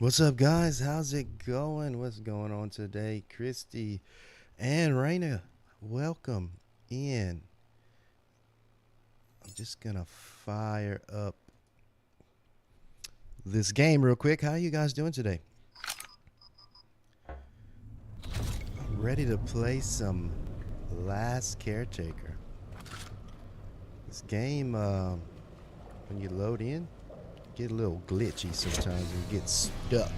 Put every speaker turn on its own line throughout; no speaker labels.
What's up, guys? How's it going? What's going on today? Christy and Raina, welcome in. I'm just gonna fire up this game real quick. How are you guys doing today? I'm ready to play some Last Caretaker. This game, when you load in, get a little glitchy sometimes and get stuck.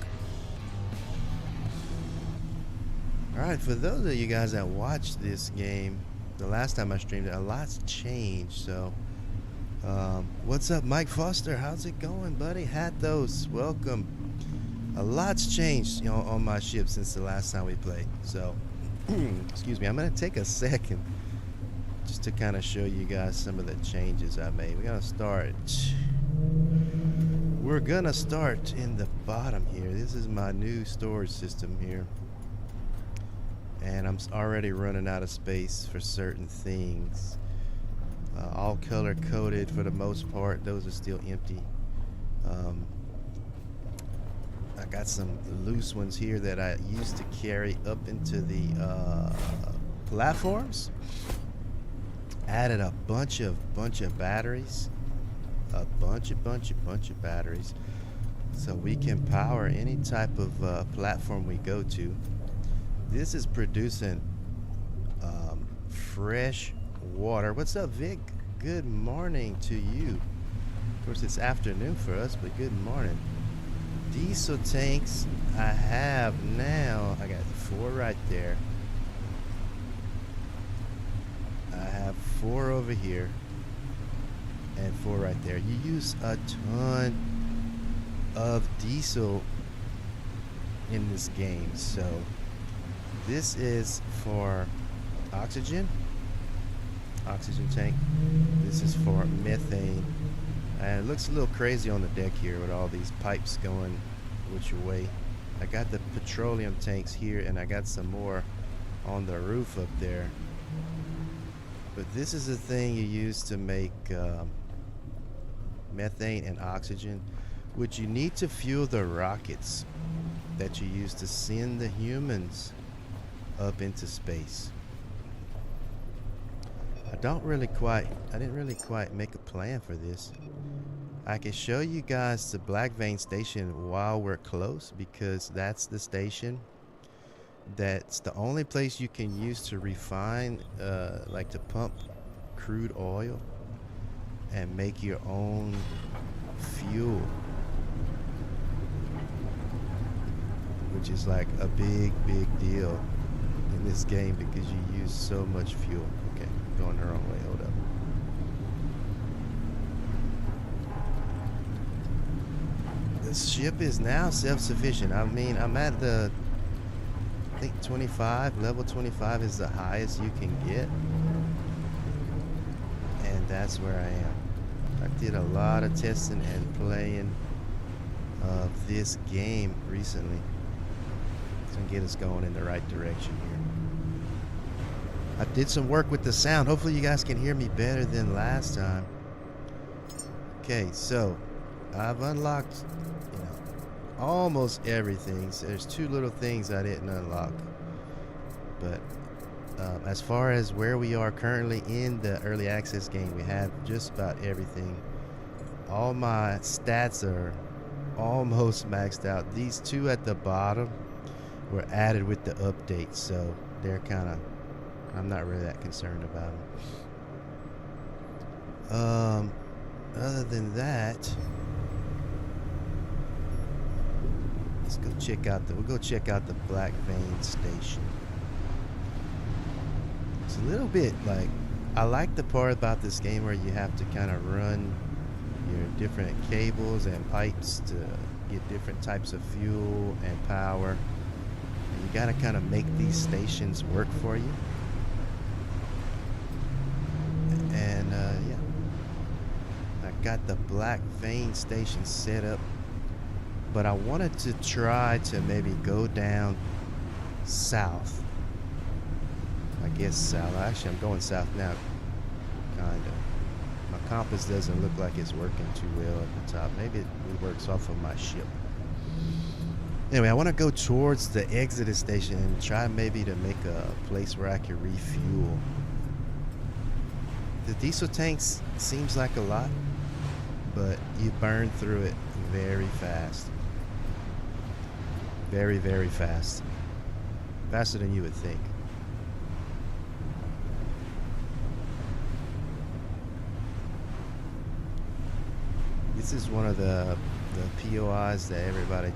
Alright, for those of you guys that watched this game, the last time I streamed it, a lot's changed. So, what's up, Mike Foster? How's it going, buddy? Hathos, welcome. A lot's changed, on my ship since the last time we played. So, excuse me, I'm going to take a second just to kind of show you guys some of the changes I made. We're gonna start in the bottom here. This is my new storage system here. And I'm already running out of space for certain things. All color coded for the most part. Those are still empty. I got some loose ones here that I used to carry up into the platforms. Added a bunch of batteries. A bunch of batteries. So we can power any type of platform we go to. This is producing fresh water. What's up, Vic? Good morning to you. Of course, it's afternoon for us, but good morning. Diesel tanks I have now. I got 4 right there. I have 4 over here. And 4 right there. You use a ton of diesel in this game. So this is for oxygen tank. This is for methane. And it looks a little crazy on the deck here with all these pipes going which way. I got the petroleum tanks here, and I got some more on the roof up there. But this is the thing you use to make methane and oxygen, which you need to fuel the rockets that you use to send the humans up into space. I didn't really quite make a plan for this. I can show you guys the Black Vein station while we're close, because that's the station that's the only place you can use to refine, like to pump crude oil and make your own fuel, which is like a big deal in this game because you use so much fuel. Okay, going the wrong way. Hold up. The ship is now self-sufficient. I mean, I'm at the, I think 25. Level 25 is the highest you can get, and that's where I am. I did a lot of testing and playing of this game recently to get us going in the right direction here. I did some work with the sound. Hopefully you guys can hear me better than last time. Okay, so I've unlocked, almost everything. So there's 2 little things I didn't unlock, but as far as where we are currently in the early access game, we have just about everything. All my stats are almost maxed out. These 2 at the bottom were added with the update, so they're kind of, I'm not really that concerned about them. Other than that, we'll go check out the Black Vein station. It's a little bit like, I like the part about this game where you have to kind of run your different cables and pipes to get different types of fuel and power. And you got to kind of make these stations work for you. And yeah, I got the Black Vein station set up, but I wanted to try to maybe go down south. I guess south. Actually, I'm going south now, kind of. My compass doesn't look like it's working too well at the top. Maybe it works off of my ship. Anyway, I want to go towards the exit station and try maybe to make a place where I can refuel. The diesel tanks seems like a lot, but you burn through it very fast. Very, very fast. Faster than you would think. This is one of the POIs that everybody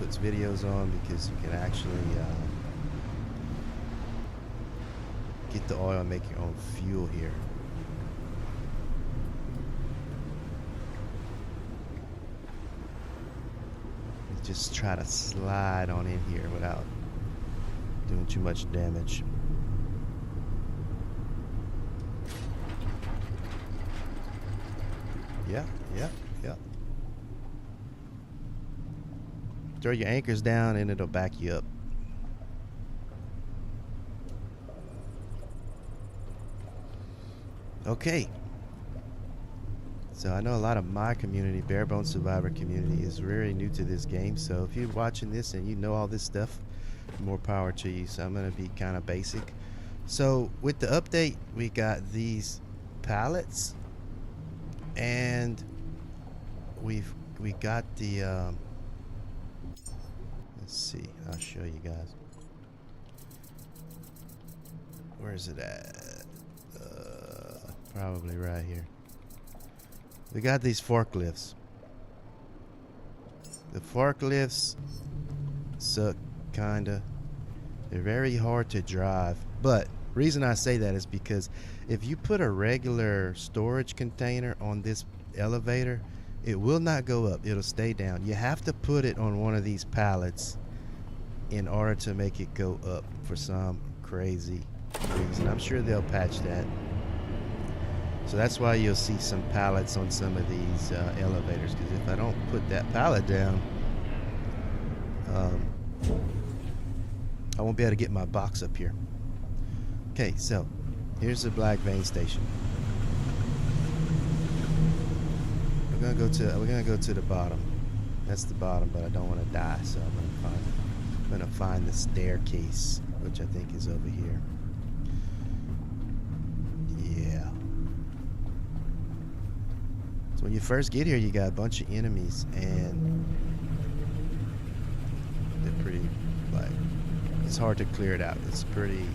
puts videos on because you can actually get the oil and make your own fuel here. Just try to slide on in here without doing too much damage. Yeah. Throw your anchors down and it'll back you up. Okay. So I know a lot of my community, Barebone Survivor community, is very new to this game. So if you're watching this and you know all this stuff, more power to you. So I'm going to be kind of basic. So with the update, we got these pallets, and we got the let's see, I'll show you guys. Where is it at? Probably right here. We got these forklifts. The forklifts suck, kinda. They're very hard to drive. But reason I say that is because if you put a regular storage container on this elevator, it will not go up. It'll stay down. You have to put it on one of these pallets in order to make it go up for some crazy reason. I'm sure they'll patch that. So that's why you'll see some pallets on some of these elevators, because if I don't put that pallet down, I won't be able to get my box up here. Okay, so here's the Black Vein Station. We're gonna go to the bottom. That's the bottom, but I don't want to die, so I'm gonna find the staircase, which I think is over here. Yeah. So when you first get here, you got a bunch of enemies, and they're pretty, like, it's hard to clear it out. It's pretty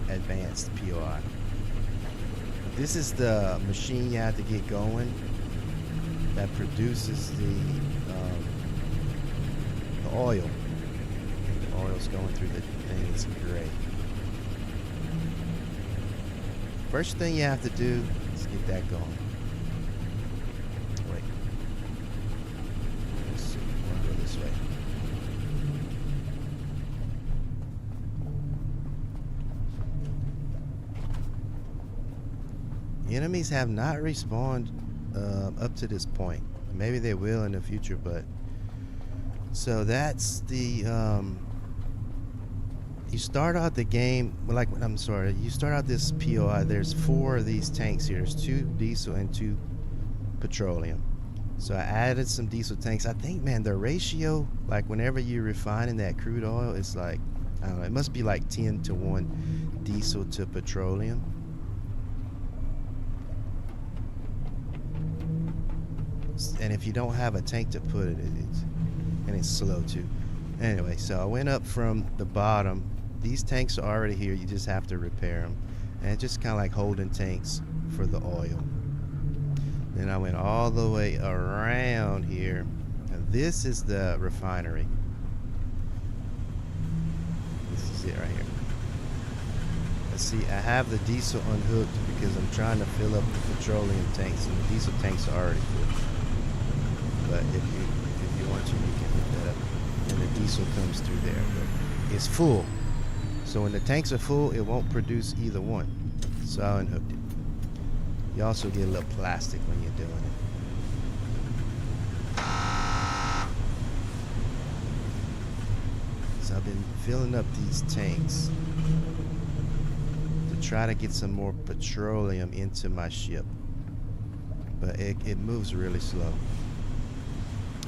advanced POI. This is the machine you have to get going that produces the oil. The oil's going through the thing. It's great. First thing you have to do is get that going. Wait. Let's see. I'll go this way. Enemies have not respawned up to this point. Maybe they will in the future, but so that's the you start out the game like, I'm sorry, you start out this POI. There's 4 of these tanks here. There's 2 diesel and 2 petroleum. So I added some diesel tanks. I think, man, the ratio, like whenever you're refining that crude oil, it's like, I don't know, it must be like 10-to-1 diesel to petroleum. And if you don't have a tank to put it, it's slow too. Anyway, so I went up from the bottom. These tanks are already here. You just have to repair them, and it's just kind of like holding tanks for the oil. Then I went all the way around here, and this is the refinery. This is it right here. Let's see, I have the diesel unhooked because I'm trying to fill up the petroleum tanks, and the diesel tanks are already full. But if you want to, you can hook that up, and the diesel comes through there. But it's full, so when the tanks are full, it won't produce either one. So I unhooked it. You also get a little plastic when you're doing it. So I've been filling up these tanks to try to get some more petroleum into my ship, but it moves really slow.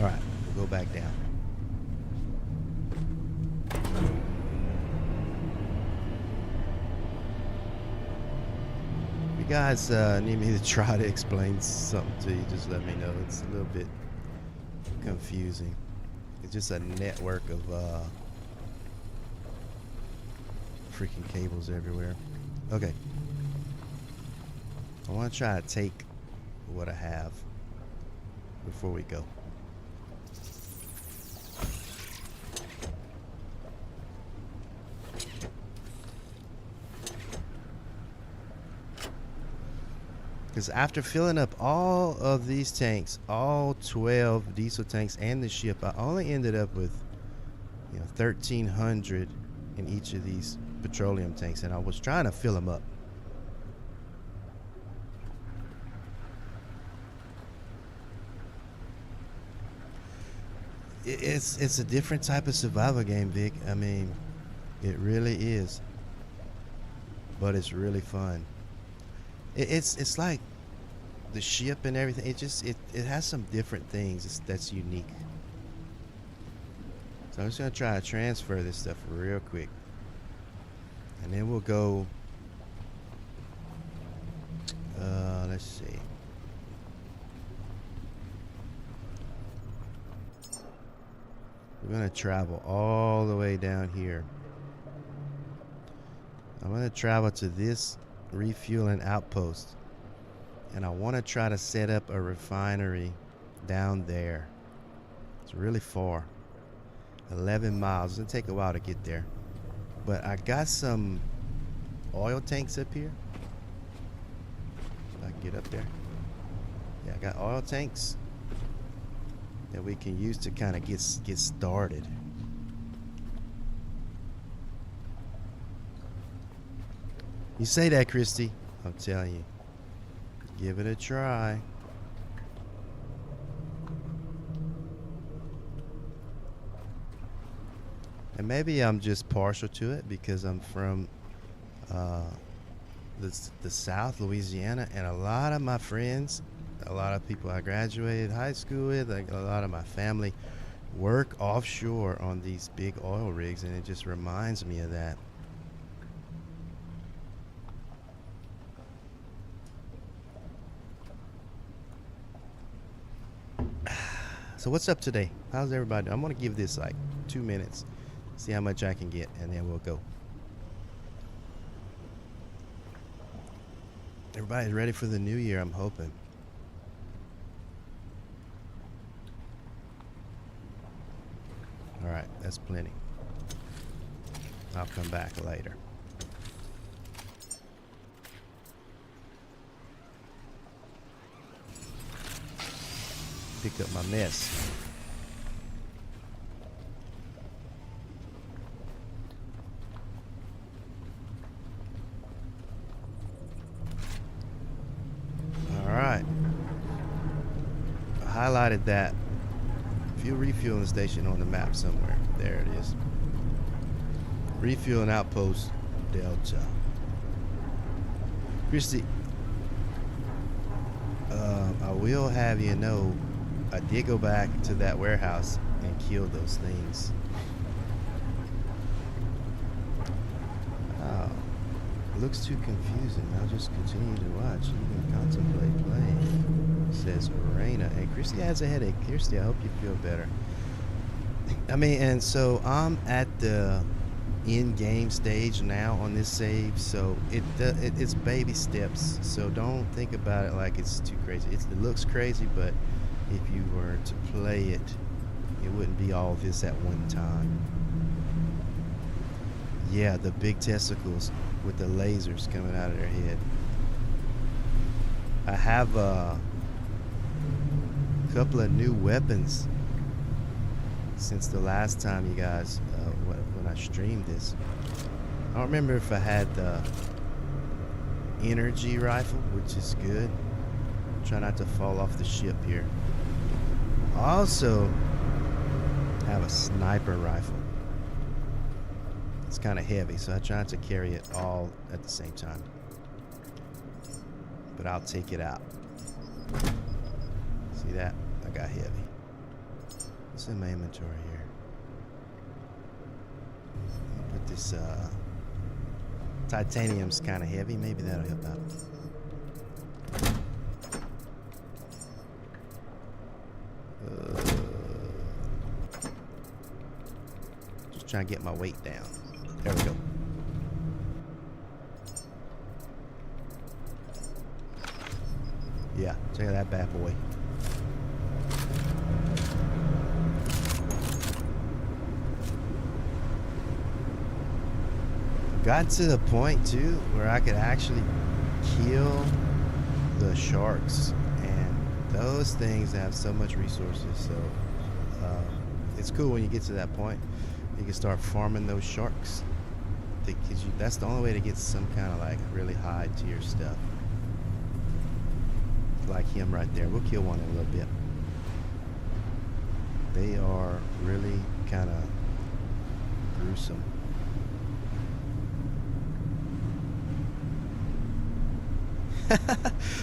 Alright, we'll go back down. If you guys need me to try to explain something to you, just let me know. It's a little bit confusing. It's just a network of freaking cables everywhere. Okay. I want to try to take what I have before we go. Because after filling up all of these tanks, all 12 diesel tanks and the ship, I only ended up with, 1,300 in each of these petroleum tanks, and I was trying to fill them up. It's a different type of survival game, Vic. I mean, it really is. But it's really fun. It's like the ship and everything. It has some different things that's unique. So I'm just gonna try to transfer this stuff real quick, and then we'll go. Let's see. We're gonna travel all the way down here. I'm gonna travel to this refueling outpost, and I want to try to set up a refinery down there. It's really far, 11 miles. It's gonna take a while to get there, but I got some oil tanks up here. If I can get up there. Yeah, I got oil tanks that we can use to kind of get started. You say that, Christy. I'm telling you. Give it a try. And maybe I'm just partial to it because I'm from the South, Louisiana, and a lot of my friends, a lot of people I graduated high school with, like a lot of my family work offshore on these big oil rigs, and it just reminds me of that. So what's up today? How's everybody? I'm gonna give this like 2 minutes, see how much I can get, and then we'll go. Everybody's ready for the new year, I'm hoping. All right, that's plenty. I'll come back later. Pick up my mess. All right. I highlighted that fuel refueling station on the map somewhere. There it is. Refueling outpost Delta. Christy, I will have you know, I did go back to that warehouse and kill those things. Oh, it looks too confusing. I'll just continue to watch. You can contemplate playing. Says Raina. Hey, Christy has a headache. Christy, I hope you feel better. I mean, and so I'm at the in-game stage now on this save, so it's baby steps. So don't think about it like it's too crazy. It looks crazy, but if you were to play it, it wouldn't be all this at one time. Yeah, the big testicles with the lasers coming out of their head. I have a couple of new weapons since the last time you guys, when I streamed this. I don't remember if I had the energy rifle, which is good. Try not to fall off the ship here. I also have a sniper rifle. It's kind of heavy, so I try not to carry it all at the same time. But I'll take it out. See that? I got heavy. What's in my inventory here? This titanium's kind of heavy. Maybe that'll help out. Just trying to get my weight down. There we go. Yeah, check out that bad boy. Got to the point too where I could actually kill the sharks, and those things have so much resources. So it's cool when you get to that point. You can start farming those sharks. That's the only way to get some kind of like really high tier stuff. Like him right there. We'll kill one in a little bit. They are really kind of gruesome.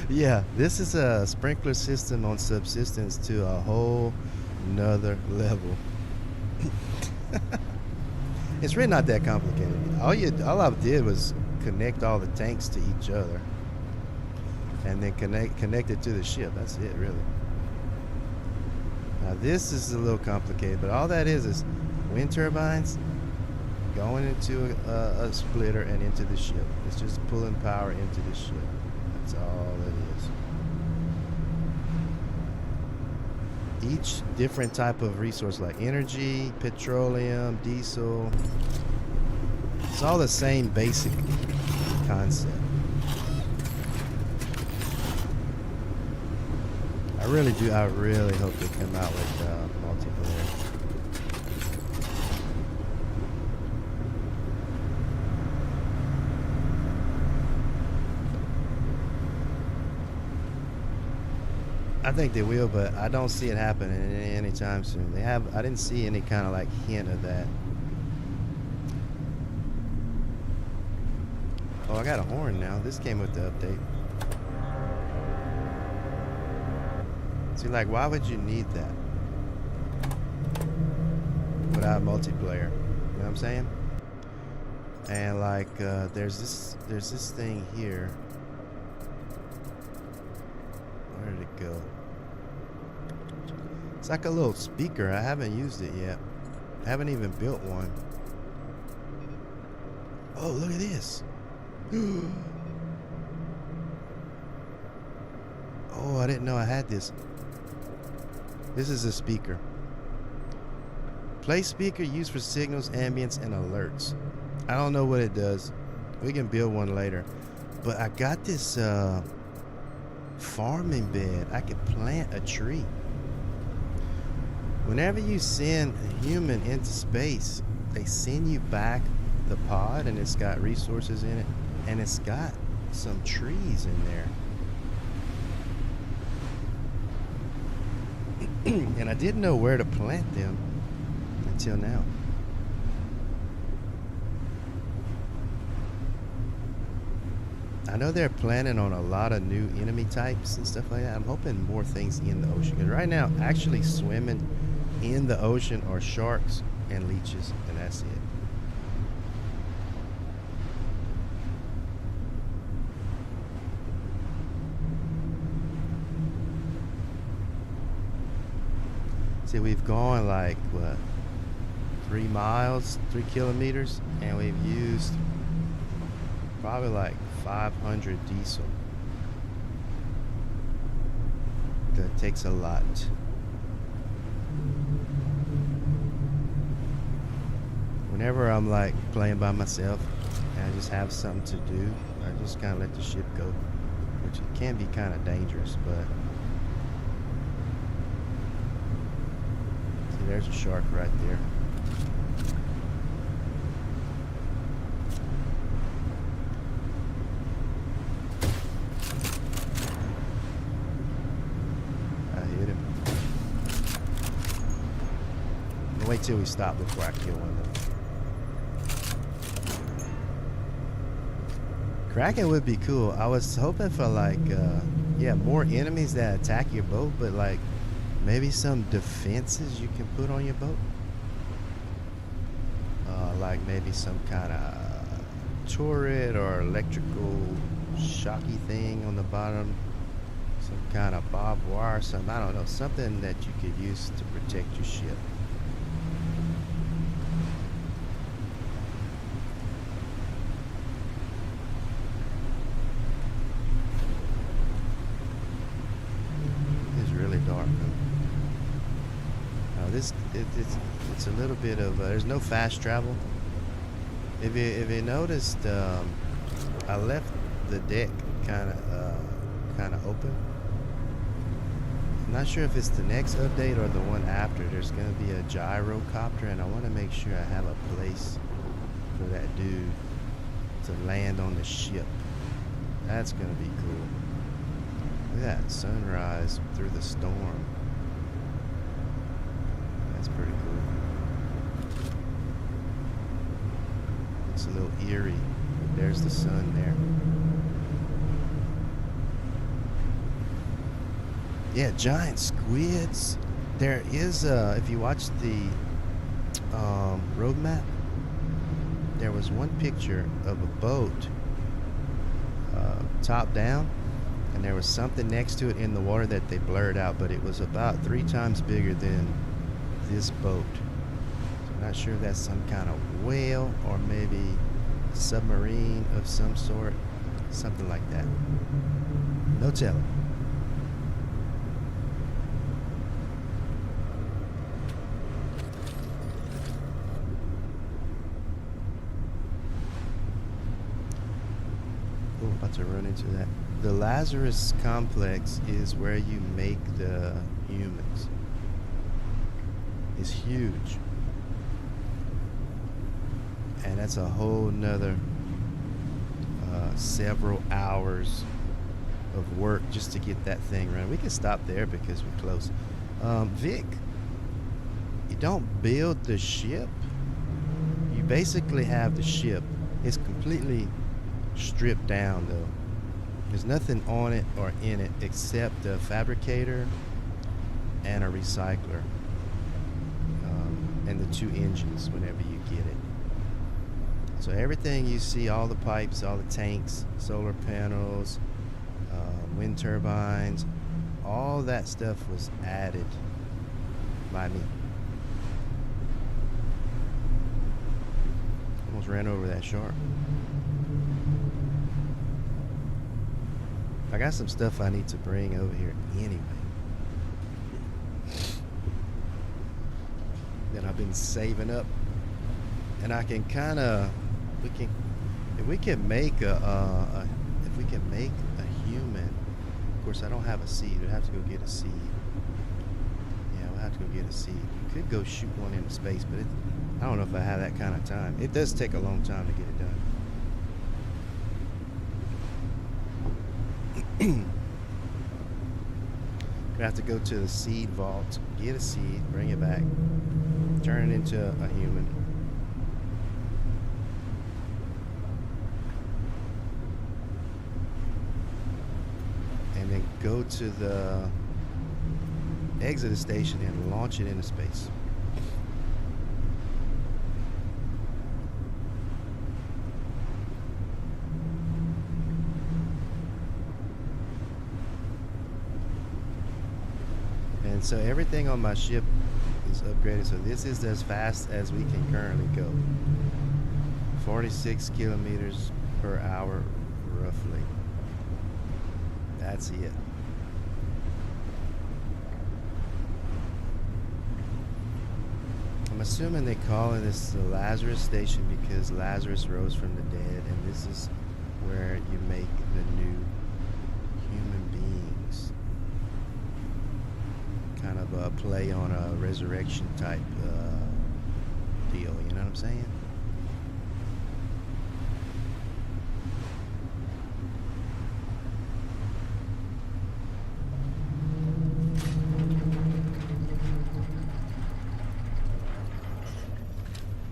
Yeah, this is a sprinkler system on subsistence to a whole nother level. It's really not that complicated. All I did was connect all the tanks to each other, and then connect it to the ship. That's it, really. Now this is a little complicated, but all that is wind turbines going into a splitter and into the ship. It's just pulling power into the ship. That's all it is. Each different type of resource, like energy, petroleum, diesel, it's all the same basic concept. I really hope they come out with multiplayer. I think they will, but I don't see it happening anytime soon. I didn't see any kind of like hint of that. Oh, I got a horn now. This came with the update. See, like, why would you need that without multiplayer? You know what I'm saying? And like, there's this thing here. Where did it go? It's like a little speaker. I haven't used it yet. I haven't even built one. Oh, look at this. Oh, I didn't know I had this. This is a speaker. Play speaker used for signals, ambience, and alerts. I don't know what it does. We can build one later. But I got this farming bed. I could plant a tree. Whenever you send a human into space, they send you back the pod, and it's got resources in it, and it's got some trees in there. And I didn't know where to plant them until now. I know they're planning on a lot of new enemy types and stuff like that. I'm hoping more things in the ocean. Because right now, actually swimming in the ocean are sharks and leeches, and that's it. See, we've gone like, what, 3 miles, 3 kilometers, and we've used probably like 500 diesel. That takes a lot. Whenever I'm like playing by myself and I just have something to do, I just kind of let the ship go, which it can be kind of dangerous, but see, there's a shark right there. Wait till we stop before I kill one of them. Kraken would be cool. I was hoping for like, yeah, more enemies that attack your boat, but like maybe some defenses you can put on your boat. like maybe some kind of turret or electrical shocky thing on the bottom, some kind of barbed wire or something. I don't know, something that you could use to protect your ship. It's really dark though. It's a little bit of there's no fast travel. If you noticed, I left the deck kind of open. I'm not sure if it's the next update or the one after. There's gonna be a gyrocopter, and I want to make sure I have a place for that dude to land on the ship. That's gonna be cool. Look at that sunrise through the storm. That's pretty cool. It's a little eerie. There's the sun there. Yeah, giant squids. There is, if you watch the road map, there was one picture of a boat top down, and there was something next to it in the water that they blurred out, but it was about 3 times bigger than this boat. So I'm not sure if that's some kind of whale or maybe a submarine of some sort, something like that. No telling. Oh, about to run into that. The Lazarus complex is where you make the humans. It's huge. And that's a whole nother several hours of work just to get that thing running. We can stop there because we're close. Vic, you don't build the ship. You basically have the ship. It's completely stripped down though. There's nothing on it or in it except a fabricator and a recycler. And the 2 engines whenever you get it. So everything you see, all the pipes, all the tanks, solar panels, wind turbines, all that stuff was added by me. Almost ran over that shark. I got some stuff I need to bring over here anyway. That I've been saving up, and I can kind of, if we can make a human. Of course, I don't have a seed. We'd have to go get a seed. Yeah, we'll have to go get a seed. We could go shoot one into space, but I don't know if I have that kind of time. It does take a long time to get it done. We have to go to the seed vault, get a seed, bring it back, turn it into a human. And then go to the exit station and launch it into space. And so everything on my ship is upgraded. So this is as fast as we can currently go. 46 kilometers per hour, roughly. That's it. I'm assuming they call this the Lazarus station because Lazarus rose from the dead, and this is where you make the new human beings. Kind of a play on a resurrection type deal, you know what I'm saying?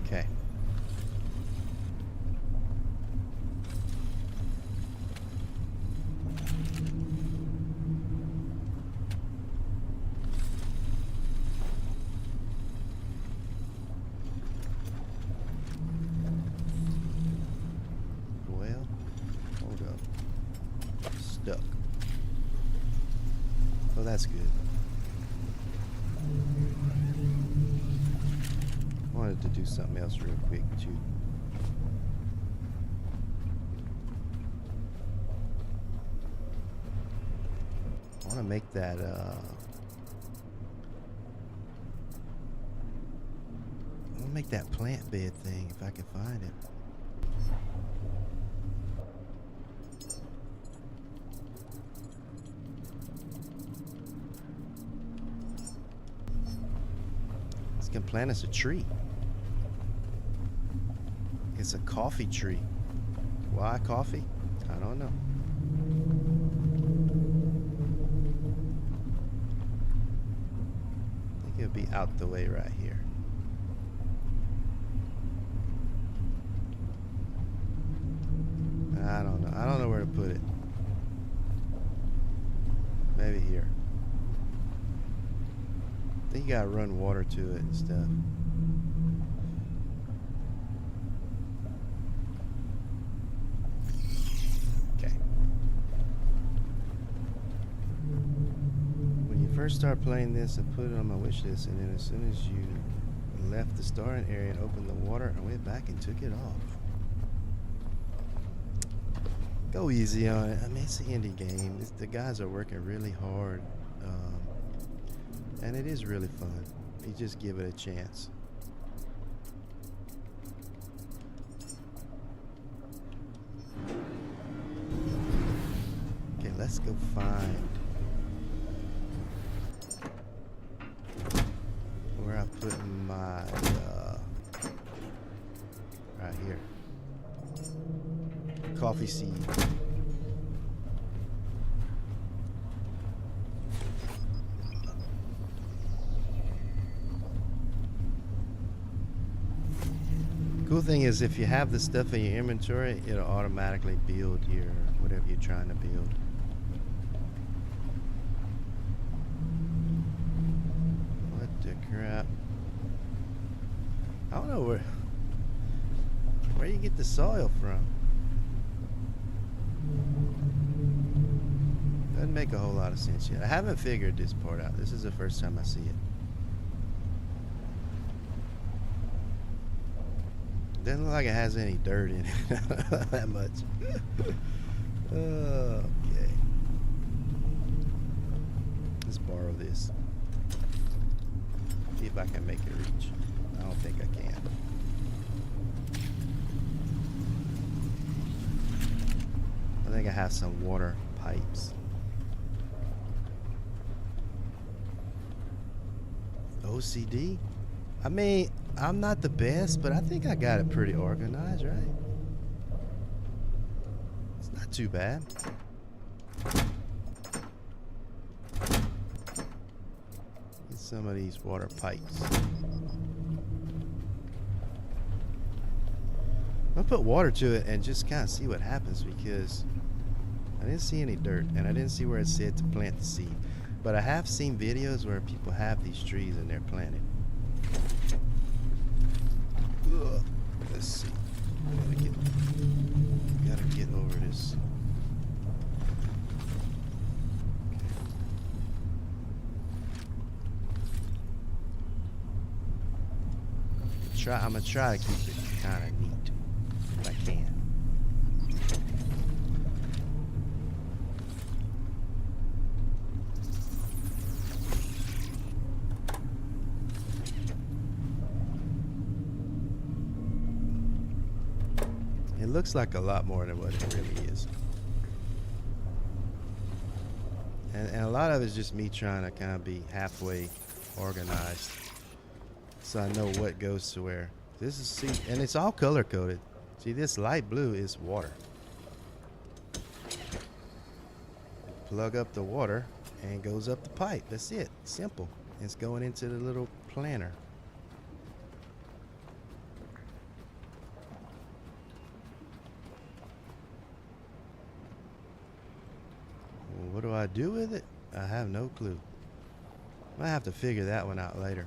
Okay. that's good. Wanted to do something else real quick too. I want to make that plant bed thing if I can find it. This can plant us a tree. It's a coffee tree. Why coffee? I don't know. I think it'll be out the way right here. I don't know. I don't know where to put it. Maybe here. I think you gotta run water to it and stuff. Okay. When you first start playing this, I put it on my wish list, and then as soon as you left the starting area and opened the water, I went back and took it off. Go easy on it. I mean, it's an indie game. The guys are working really hard, and it is really fun. You just give it a chance. Okay, let's go find where I put my right here. Coffee seed. Cool thing is if you have the stuff in your inventory, it'll automatically build your whatever you're trying to build. What the crap? I don't know where you get the soil from. Doesn't make a whole lot of sense yet. I haven't figured this part out. This is the first time I see it. Doesn't look like it has any dirt in it. That much. Okay. Let's borrow this. See if I can make it reach. I don't think I can. I think I have some water pipes. OCD? I mean, I'm not the best, but I think I got it pretty organized, right? It's not too bad. Get some of these water pipes. I'll put water to it and just kind of see what happens, because I didn't see any dirt and I didn't see where it said to plant the seed. But I have seen videos where people have these trees and they're planted. Ugh. Let's see. Gotta get over this. Okay. I'm gonna try to keep it kind of neat if I can. It looks like a lot more than what it really is. And a lot of it is just me trying to kind of be halfway organized, so I know what goes to where. This is, see, and it's all color coded. See, this light blue is water. Plug up the water and goes up the pipe. That's it. Simple. It's going into the little planter. What do I do with it? I have no clue. I might have to figure that one out later.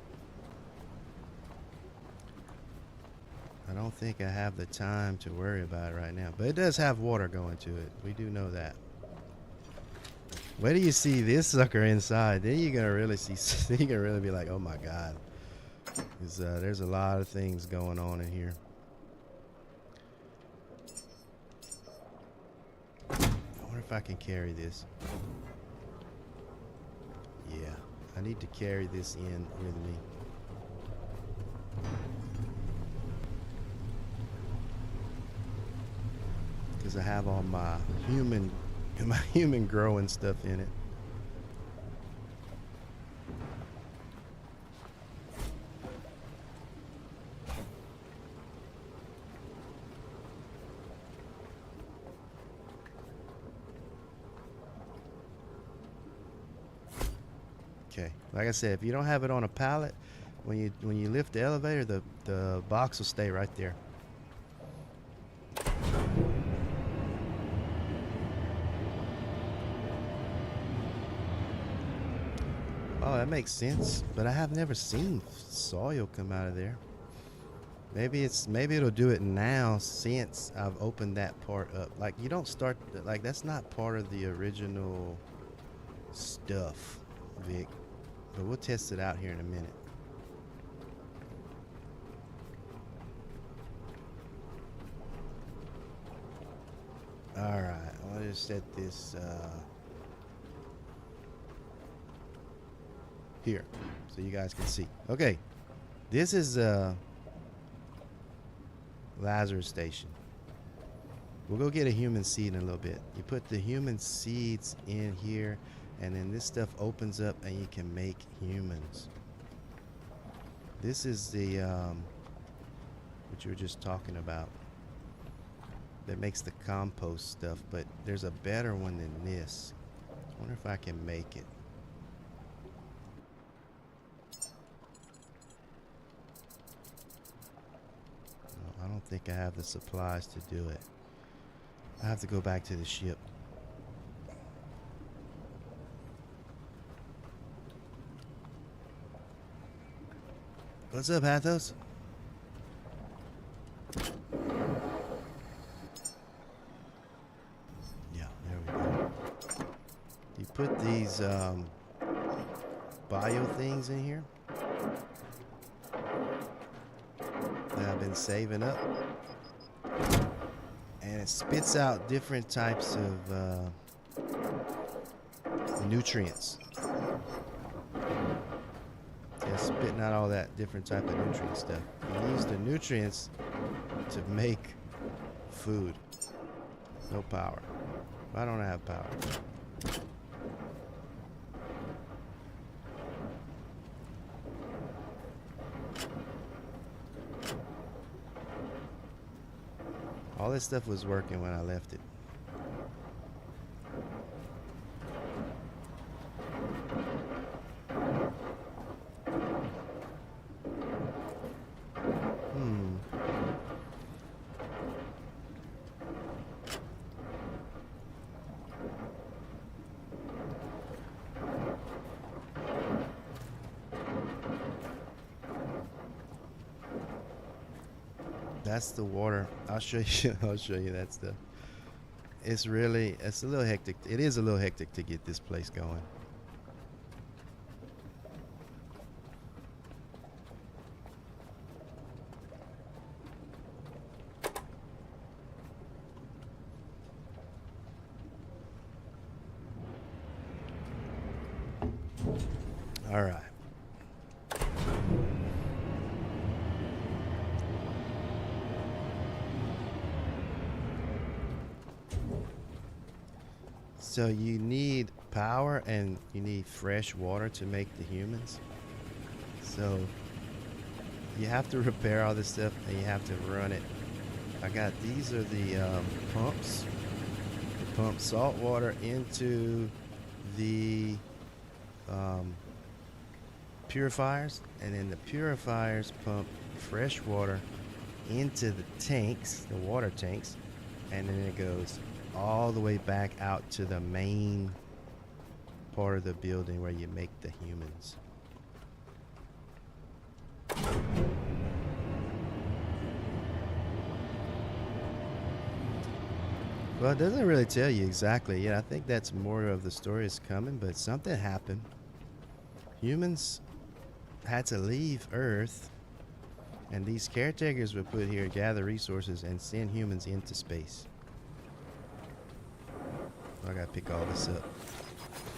I don't think I have the time to worry about it right now. But it does have water going to it. We do know that. Wait till you see this sucker inside. Then you're gonna really see. Then you're gonna really be like, "Oh my god!" Because there's a lot of things going on in here. I wonder if I can carry this. Yeah, I need to carry this in with me. Because I have all my human growing stuff in it. Okay, like I said, if you don't have it on a pallet, when you lift the elevator, the box will stay right there. Oh, that makes sense. But I have never seen soil come out of there. Maybe it'll do it now since I've opened that part up. Like you don't start like that's not part of the original stuff, Vic. But we'll test it out here in a minute. Alright, I'll just set this here so you guys can see. Okay, this is Lazarus Station. We'll go get a human seed in a little bit. You put the human seeds in here, and then this stuff opens up and you can make humans. This is the what you were just talking about that makes the compost stuff, but there's a better one than this. I wonder if I can make it. No, I don't think I have the supplies to do it. I have to go back to the ship. What's up, Hathos? Yeah, there we go. You put these bio things in here that I've been saving up, and it spits out different types of nutrients. It's spitting out all that different type of nutrient stuff. You use the nutrients to make food. No power. I don't have power. All this stuff was working when I left it. That's the water. I'll show you. I'll show you that stuff. It's a little hectic. It is a little hectic to get this place going. All right. So you need power and you need fresh water to make the humans. So you have to repair all this stuff and you have to run it. These are the pumps. They pump salt water into the purifiers, and then the purifiers pump fresh water into the tanks, the water tanks, and then it goes all the way back out to the main part of the building where you make the humans. Well, it doesn't really tell you exactly yet. I think that's more of the story is coming, but something happened. Humans had to leave Earth, and these caretakers were put here to gather resources and send humans into space. I gotta pick all this up.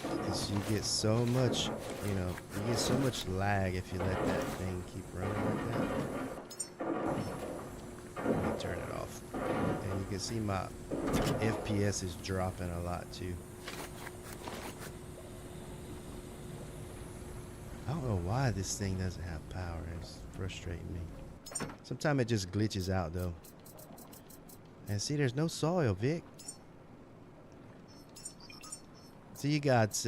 Because you get so much, you get so much lag if you let that thing keep running like that. Let me turn it off. And you can see my FPS is dropping a lot too. I don't know why this thing doesn't have power. It's frustrating me. Sometimes it just glitches out though. And see, there's no soil, Vic. So you got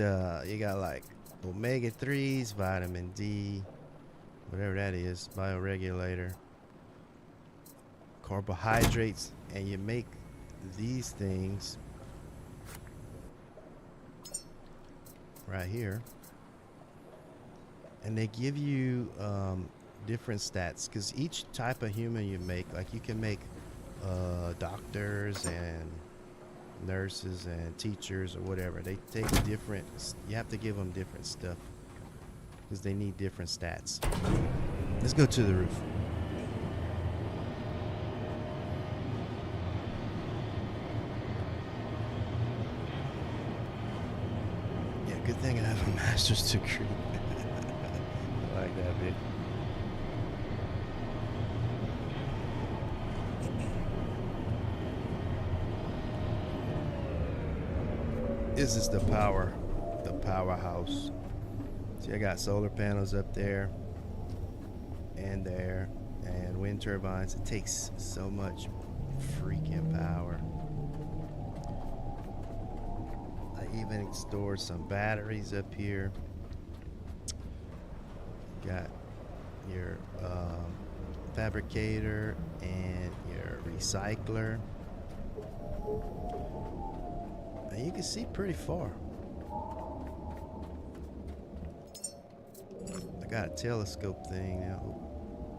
like omega 3s, vitamin D, whatever that is, bioregulator, carbohydrates, and you make these things right here, and they give you different stats because each type of human you make, like you can make doctors and nurses and teachers or whatever, they take different, you have to give them different stuff because they need different stats. Let's go to the roof. Yeah, good thing I have a master's degree. I like that bit. This is the powerhouse. See, I got solar panels up there and there, and wind turbines. It takes so much freaking power. I even stored some batteries up here. Got your fabricator and your recycler. And you can see pretty far. I got a telescope thing now.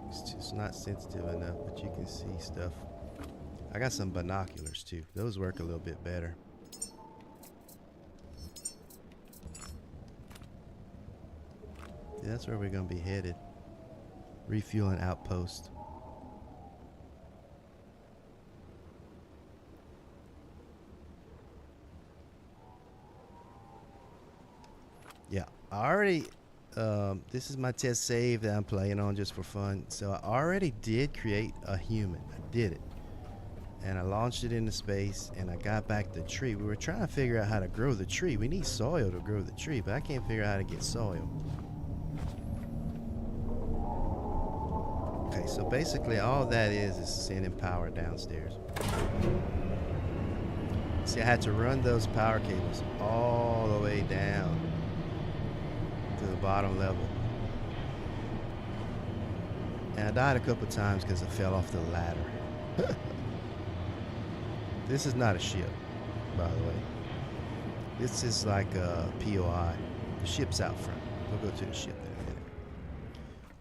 It's just not sensitive enough, but you can see stuff. I got some binoculars too. Those work a little bit better. Yeah, that's where we're gonna be headed. Refueling outpost. Yeah, I already, this is my test save that I'm playing on just for fun. So I already did create a human. I did it. And I launched it into space, and I got back the tree. We were trying to figure out how to grow the tree. We need soil to grow the tree, but I can't figure out how to get soil. Okay, so basically all that is sending power downstairs. See, I had to run those power cables all the way down to the bottom level. And I died a couple times because I fell off the ladder. This is not a ship, by the way. This is like a POI. The ship's out front. We'll go to the ship in a minute.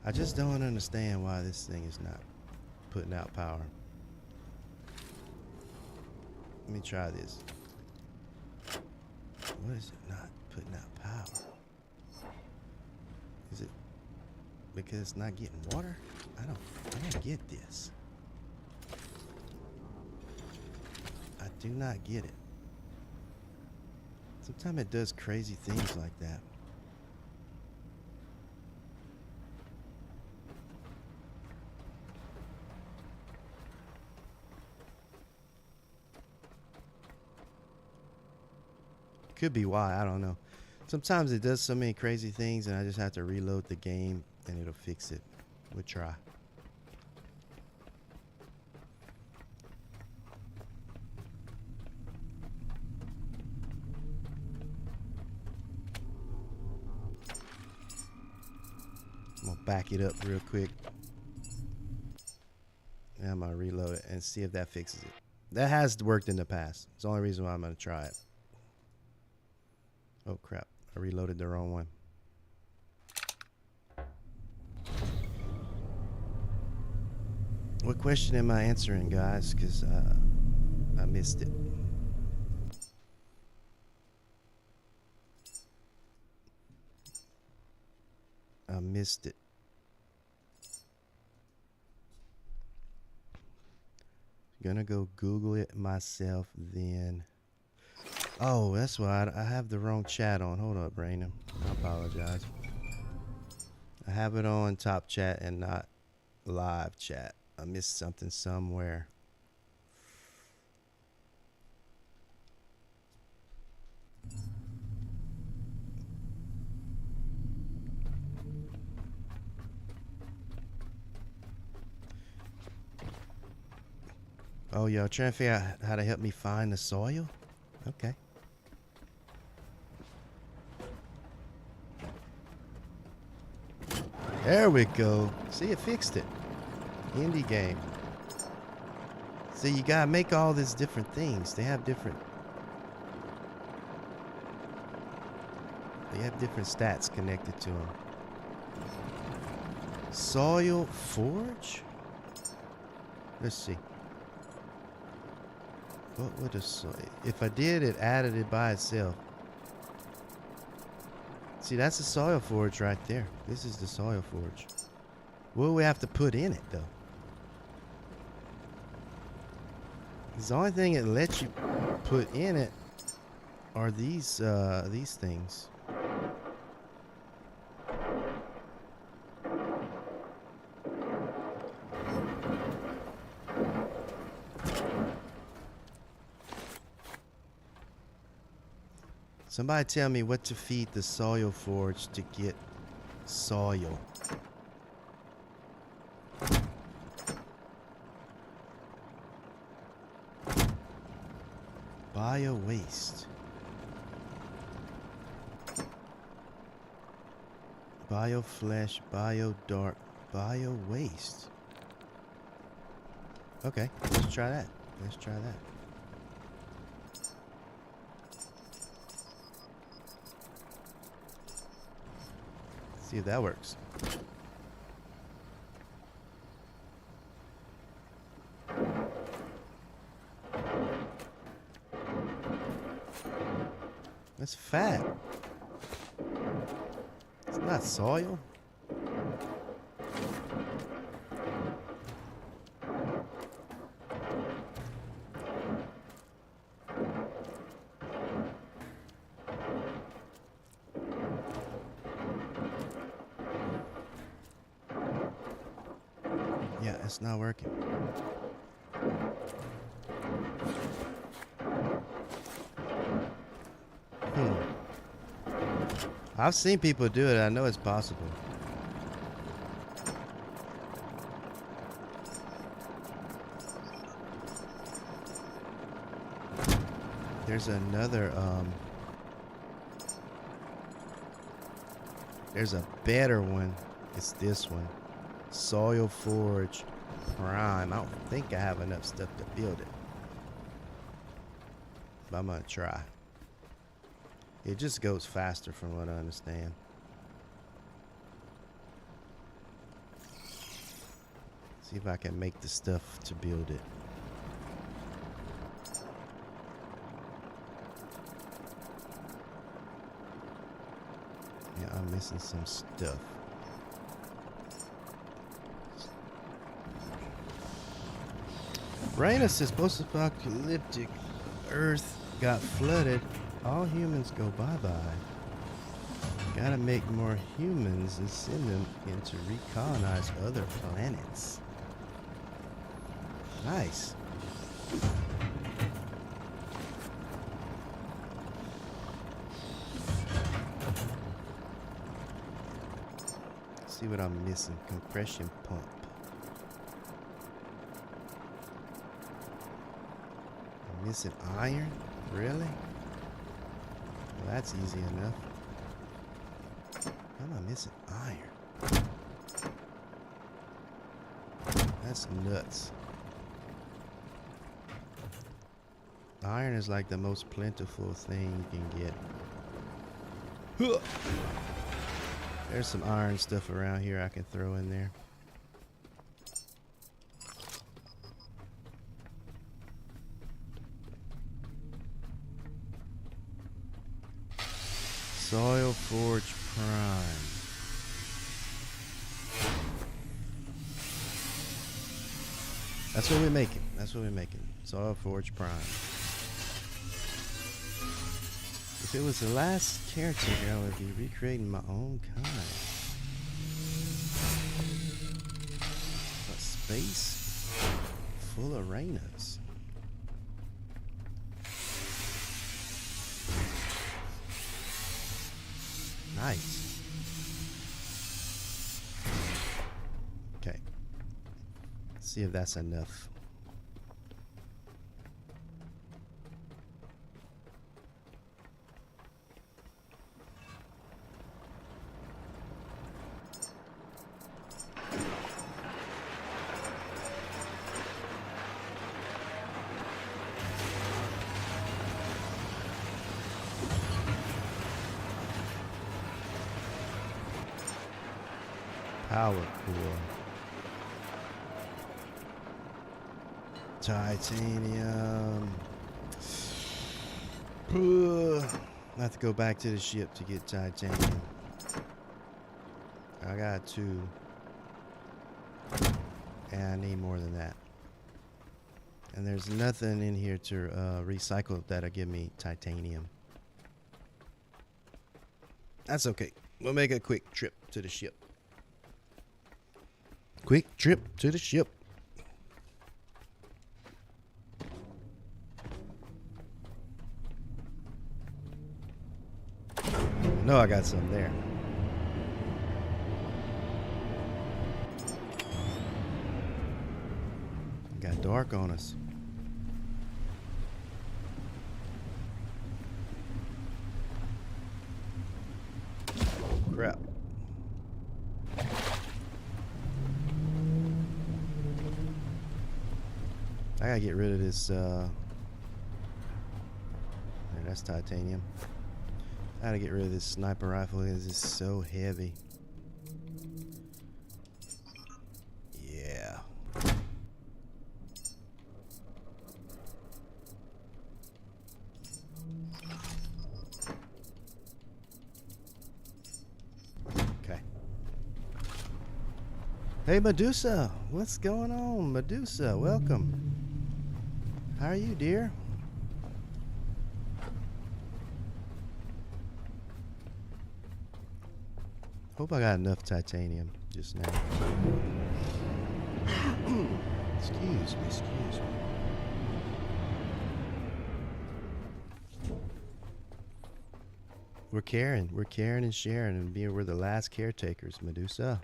I just don't understand why this thing is not putting out power. Let me try this. What is it not putting out power? Is it because it's not getting water? I don't get this. I do not get it. Sometimes it does crazy things like that. Could be why, I don't know. Sometimes it does so many crazy things and I just have to reload the game and it'll fix it. We'll try. I'm gonna back it up real quick. And I'm gonna reload it and see if that fixes it. That has worked in the past. It's the only reason why I'm gonna try it. Oh crap, I reloaded the wrong one. What question am I answering, guys? Because I missed it. missed it. Gonna go Google it myself then. Oh, that's why I have the wrong chat on. Hold up, Raina. I apologize. I have it on top chat and not live chat. I missed something somewhere. Oh, y'all trying to figure out how to help me find the soil? Okay. There we go. See, it fixed it. Indie game. See, you gotta make all these different things. They have different stats connected to them. Soil forge? Let's see. What would a soil... If I did, it added it by itself. See, that's the soil forge right there. This is the soil forge. What do we have to put in it, though? The only thing it lets you put in it are these things. Somebody tell me what to feed the soil forge to get soil. Bio waste. Bio flesh, bio dark, bio waste. Okay, let's try that. Let's try that. See if that works. That's fat. It's not soil. Yeah, it's not working. I've seen people do it. I know it's possible. There's another, there's a better one. It's this one. Soil Forge Prime. I don't think I have enough stuff to build it, but I'm gonna try. It just goes faster from what I understand. See if I can make the stuff to build it. Yeah, I'm missing some stuff. Raina says post-apocalyptic Earth got flooded. All humans go bye-bye. Gotta make more humans and send them in to recolonize other planets. Nice. Let's see what I'm missing. Compression pump. I'm missing iron? Really? Well, that's easy enough. How am I missing iron? That's nuts. Iron is like the most plentiful thing you can get. There's some iron stuff around here I can throw in there. Soil Forge Prime. That's what we're making. That's what we're making. Soil Forge Prime. If it was the last caretaker, I would be recreating my own kind. A space full of arenas. Nice. Okay. Let's see if that's enough. Power core. Titanium. I have to go back to the ship to get titanium. I got 2. And I need more than that. And there's nothing in here to recycle that'll give me titanium. That's okay. We'll make a quick trip to the ship. Quick trip to the ship. No, I got some there. Got dark on us. Crap. I gotta get rid of this, there, that's titanium. I gotta get rid of this sniper rifle because it's so heavy. Yeah. Okay. Hey Medusa, what's going on? Medusa, welcome. How are you, dear? Hope I got enough titanium just now. Excuse me, excuse me. We're caring and sharing, and we're the last caretakers, Medusa.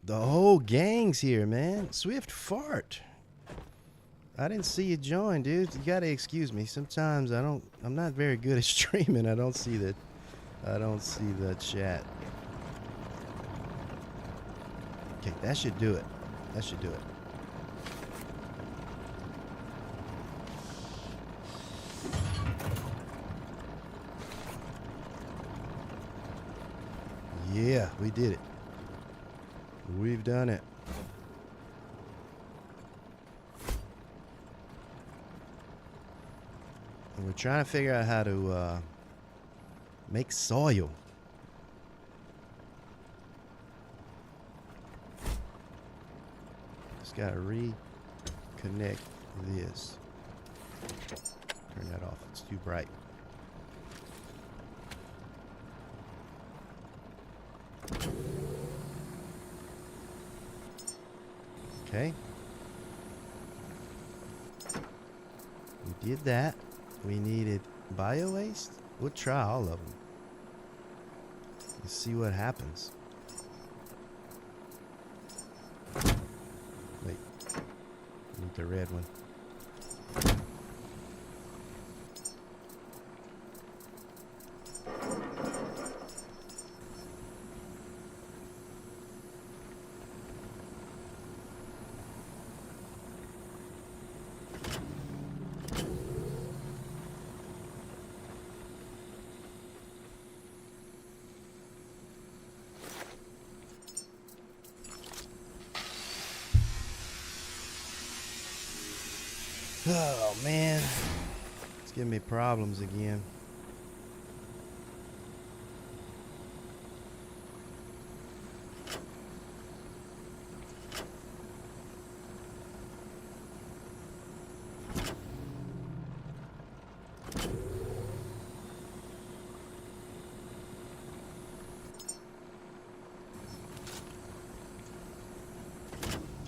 The whole gang's here, man. Swift fart. I didn't see you join, dude. You gotta excuse me. Sometimes I'm not very good at streaming. I don't see the chat. Okay, that should do it. That should do it. Yeah, we did it. We've done it. And we're trying to figure out how to make soil. Just gotta reconnect this. Turn that off. It's too bright. Okay. We did that. We needed bio waste. We'll try all of them. Let's see what happens. Wait. Need the red one. Oh man, it's giving me problems again.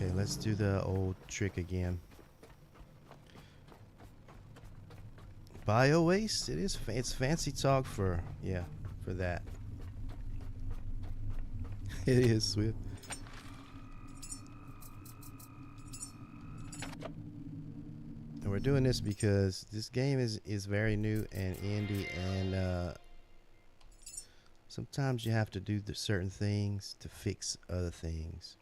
Okay, let's do the old trick again. Bio waste. It's fancy talk for for that. It is, Swift. And we're doing this because this game is very new and indie, and sometimes you have to do certain things to fix other things.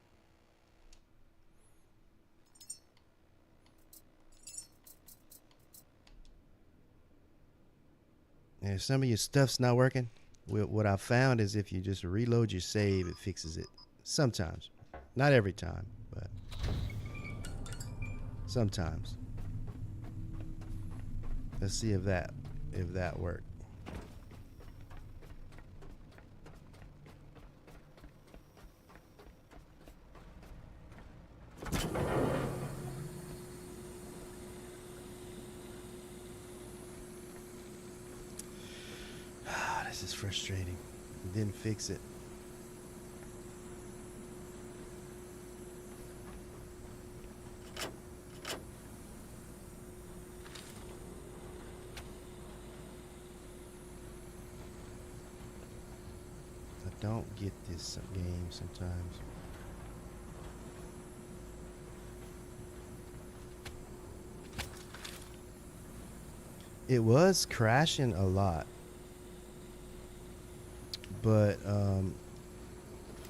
And if some of your stuff's not working, what I found is if you just reload your save, it fixes it. Sometimes. Not every time, but sometimes. Let's see if that worked. This is frustrating. It didn't fix it. I don't get this game sometimes. It was crashing a lot. But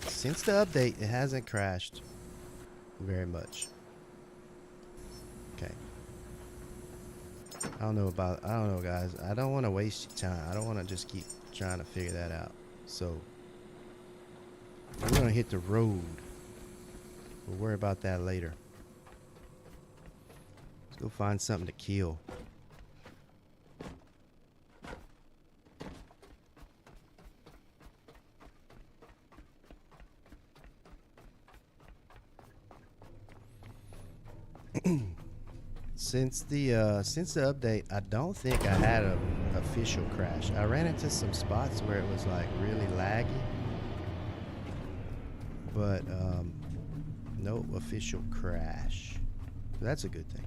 since the update, it hasn't crashed very much. Okay. I don't know, guys. I don't want to waste your time. I don't want to just keep trying to figure that out. So we're gonna hit the road. We'll worry about that later. Let's go find something to kill. Since the update, I don't think I had an official crash. I ran into some spots where it was like really laggy, but no official crash. So that's a good thing.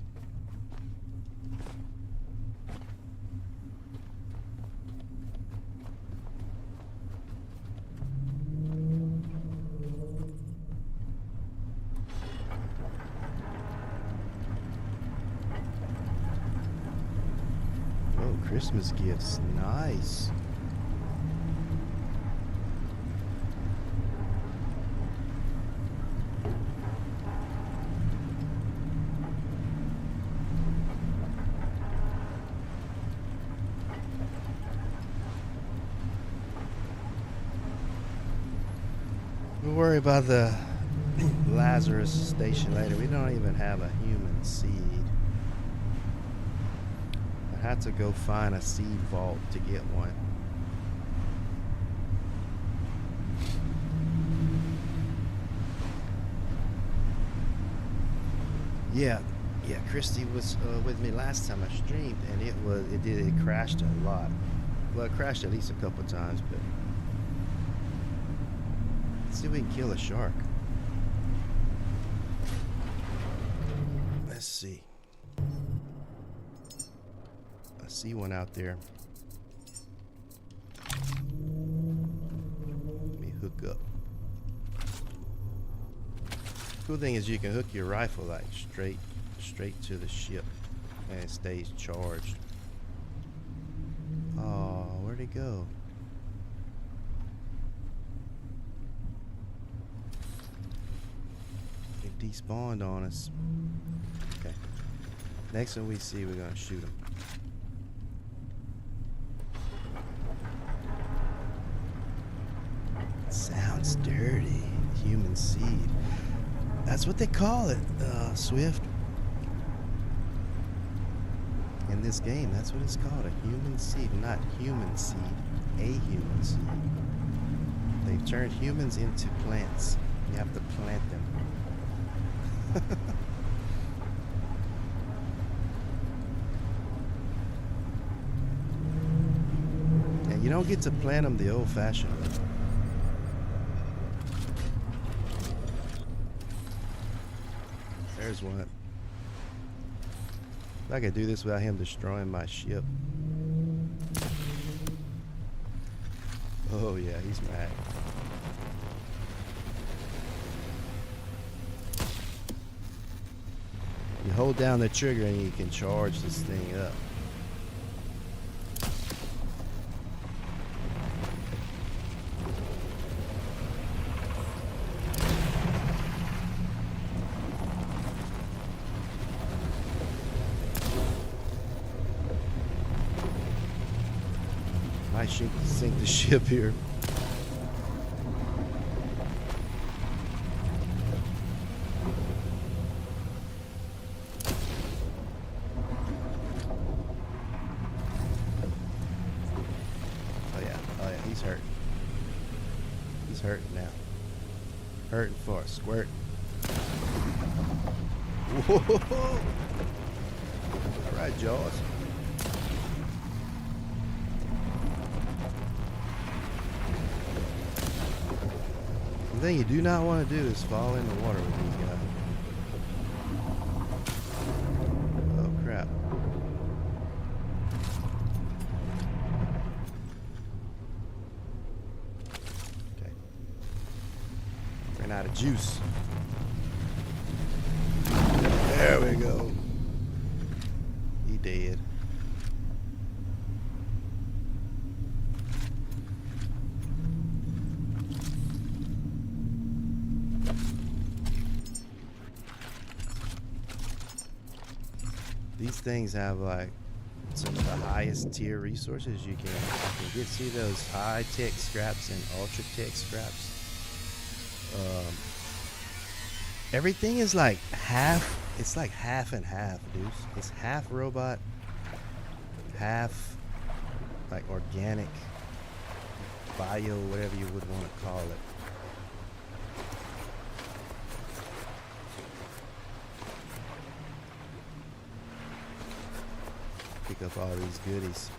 Christmas gifts, nice. We'll worry about the Lazarus station later. We don't even have a human seed. I had to go find a seed vault to get one. Yeah, Christy was with me last time I streamed, and it crashed a lot. Well, it crashed at least a couple times, but let's see if we can kill a shark. Let's see. I see one out there. Let me hook up. Cool thing is you can hook your rifle like straight to the ship, and it stays charged. Oh, where'd it go? It despawned on us. Okay. Next one we see, we're gonna shoot him. Sounds dirty. Human seed. That's what they call it, Swift. In this game, that's what it's called, a human seed. Not human seed, a human seed. They've turned humans into plants. You have to plant them. And you don't get to plant them the old-fashioned way. There's one. If I could do this without him destroying my ship. Oh yeah, he's mad. You hold down the trigger and you can charge this thing up. Might sink the ship here. Oh yeah, he's hurt. He's hurting now. Hurting for a squirt. Whoa! All right, Jaws. The thing you do not want to do is fall in the water with these guys. Oh crap. Okay. Ran out of juice. There we go. He dead. These things have like some of the highest tier resources you can get. See those high tech scraps and ultra tech scraps? Everything is like half. It's like half and half, dude. It's half robot, half like organic, bio, whatever you would want to call it. Pick up all these goodies.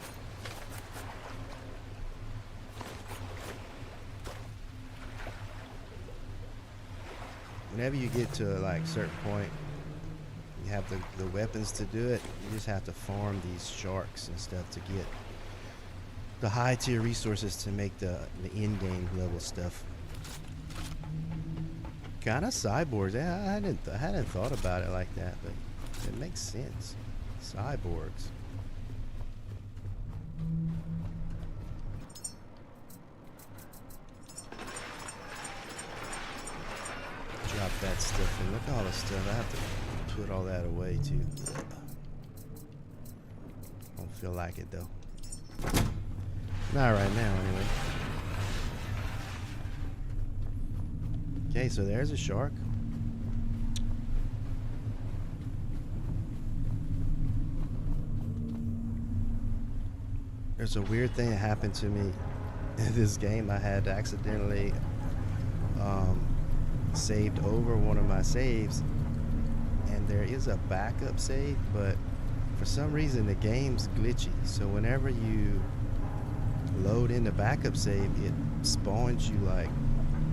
Whenever you get to like a certain point, you have the weapons to do it. You just have to farm these sharks and stuff to get the high tier resources to make the end game level stuff. Kind of cyborgs. I hadn't thought about it like that, but it makes sense. Cyborgs. Drop that stuff in. Look at all the stuff. I have to put all that away too. Don't feel like it though. Not right now anyway. Okay, so there's a shark. There's a weird thing that happened to me in this game. I had accidentally saved over one of my saves, and there is a backup save, but for some reason the game's glitchy. So whenever you load in the backup save, it spawns you like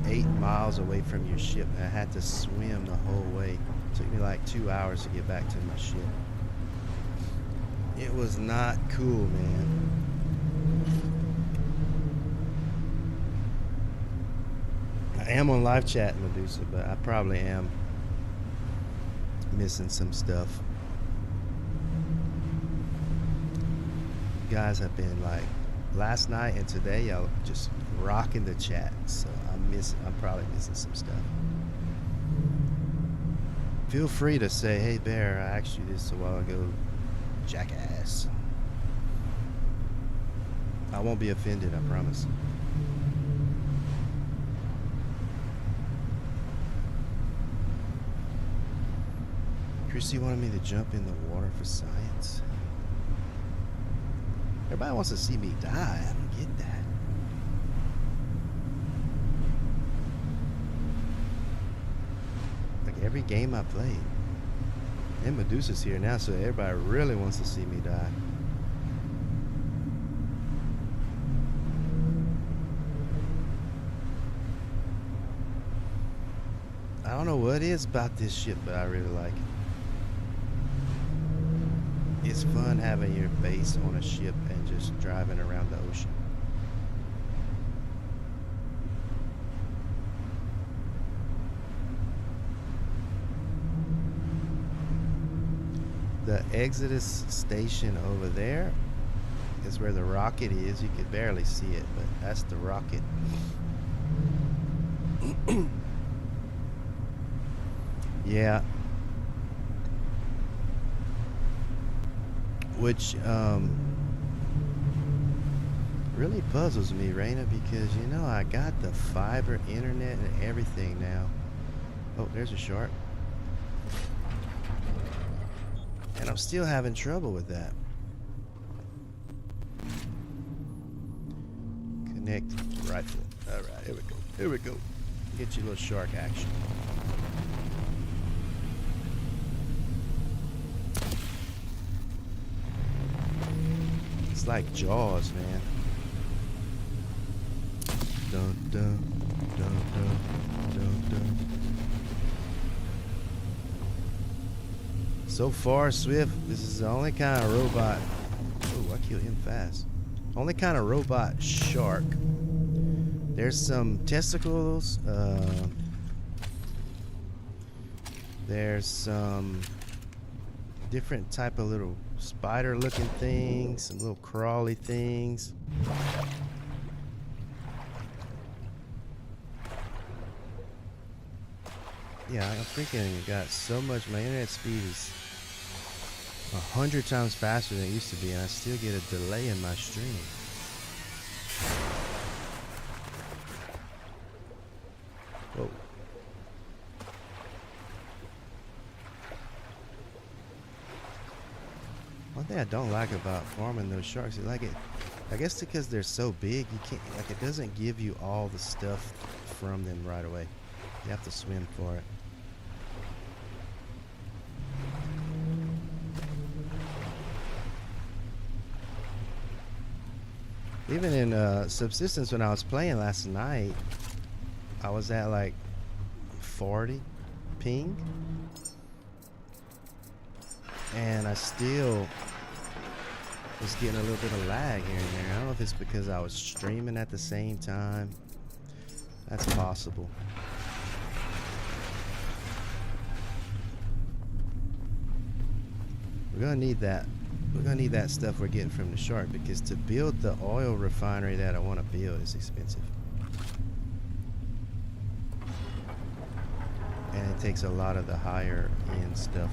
8 miles away from your ship, and I had to swim the whole way. It took me like 2 hours to get back to my ship. It was not cool, man. I am on live chat, Medusa, but I probably am missing some stuff. You guys have been like last night and today, y'all just rocking the chat, so I'm probably missing some stuff. Feel free to say, "Hey Bear, I asked you this a while ago, jackass." I won't be offended, I promise. Chrissy wanted me to jump in the water for science. Everybody wants to see me die. I don't get that. Like every game I played. And Medusa's here now, so everybody really wants to see me die. I don't know what it is about this ship, but I really like it. It's fun having your base on a ship and just driving around the ocean. The Exodus station over there is where the rocket is. You could barely see it, but that's the rocket. Yeah. Which really puzzles me, Raina, because you know I got the fiber internet and everything now. Oh, there's a shark. And I'm still having trouble with that. Connect rifle. Alright, here we go. Here we go. Get you a little shark action. It's like Jaws, man. Dun dun dun dun dun dun. So far, Swift, this is the only kind of robot. Oh, I killed him fast. Only kind of robot shark. There's some testicles. There's some different type of little spider-looking things, some little crawly things. Yeah, I'm freaking got so much. My internet speed is 100 times faster than it used to be, and I still get a delay in my stream. Whoa. One thing I don't like about farming those sharks is like it. I guess because they're so big, you can't like it doesn't give you all the stuff from them right away. You have to swim for it. Even in subsistence when I was playing last night, I was at like 40 ping. And I still was getting a little bit of lag here and there. I don't know if it's because I was streaming at the same time. That's possible. We're gonna need that. We're gonna need that stuff we're getting from the shark, because to build the oil refinery that I want to build is expensive. And it takes a lot of the higher end stuff.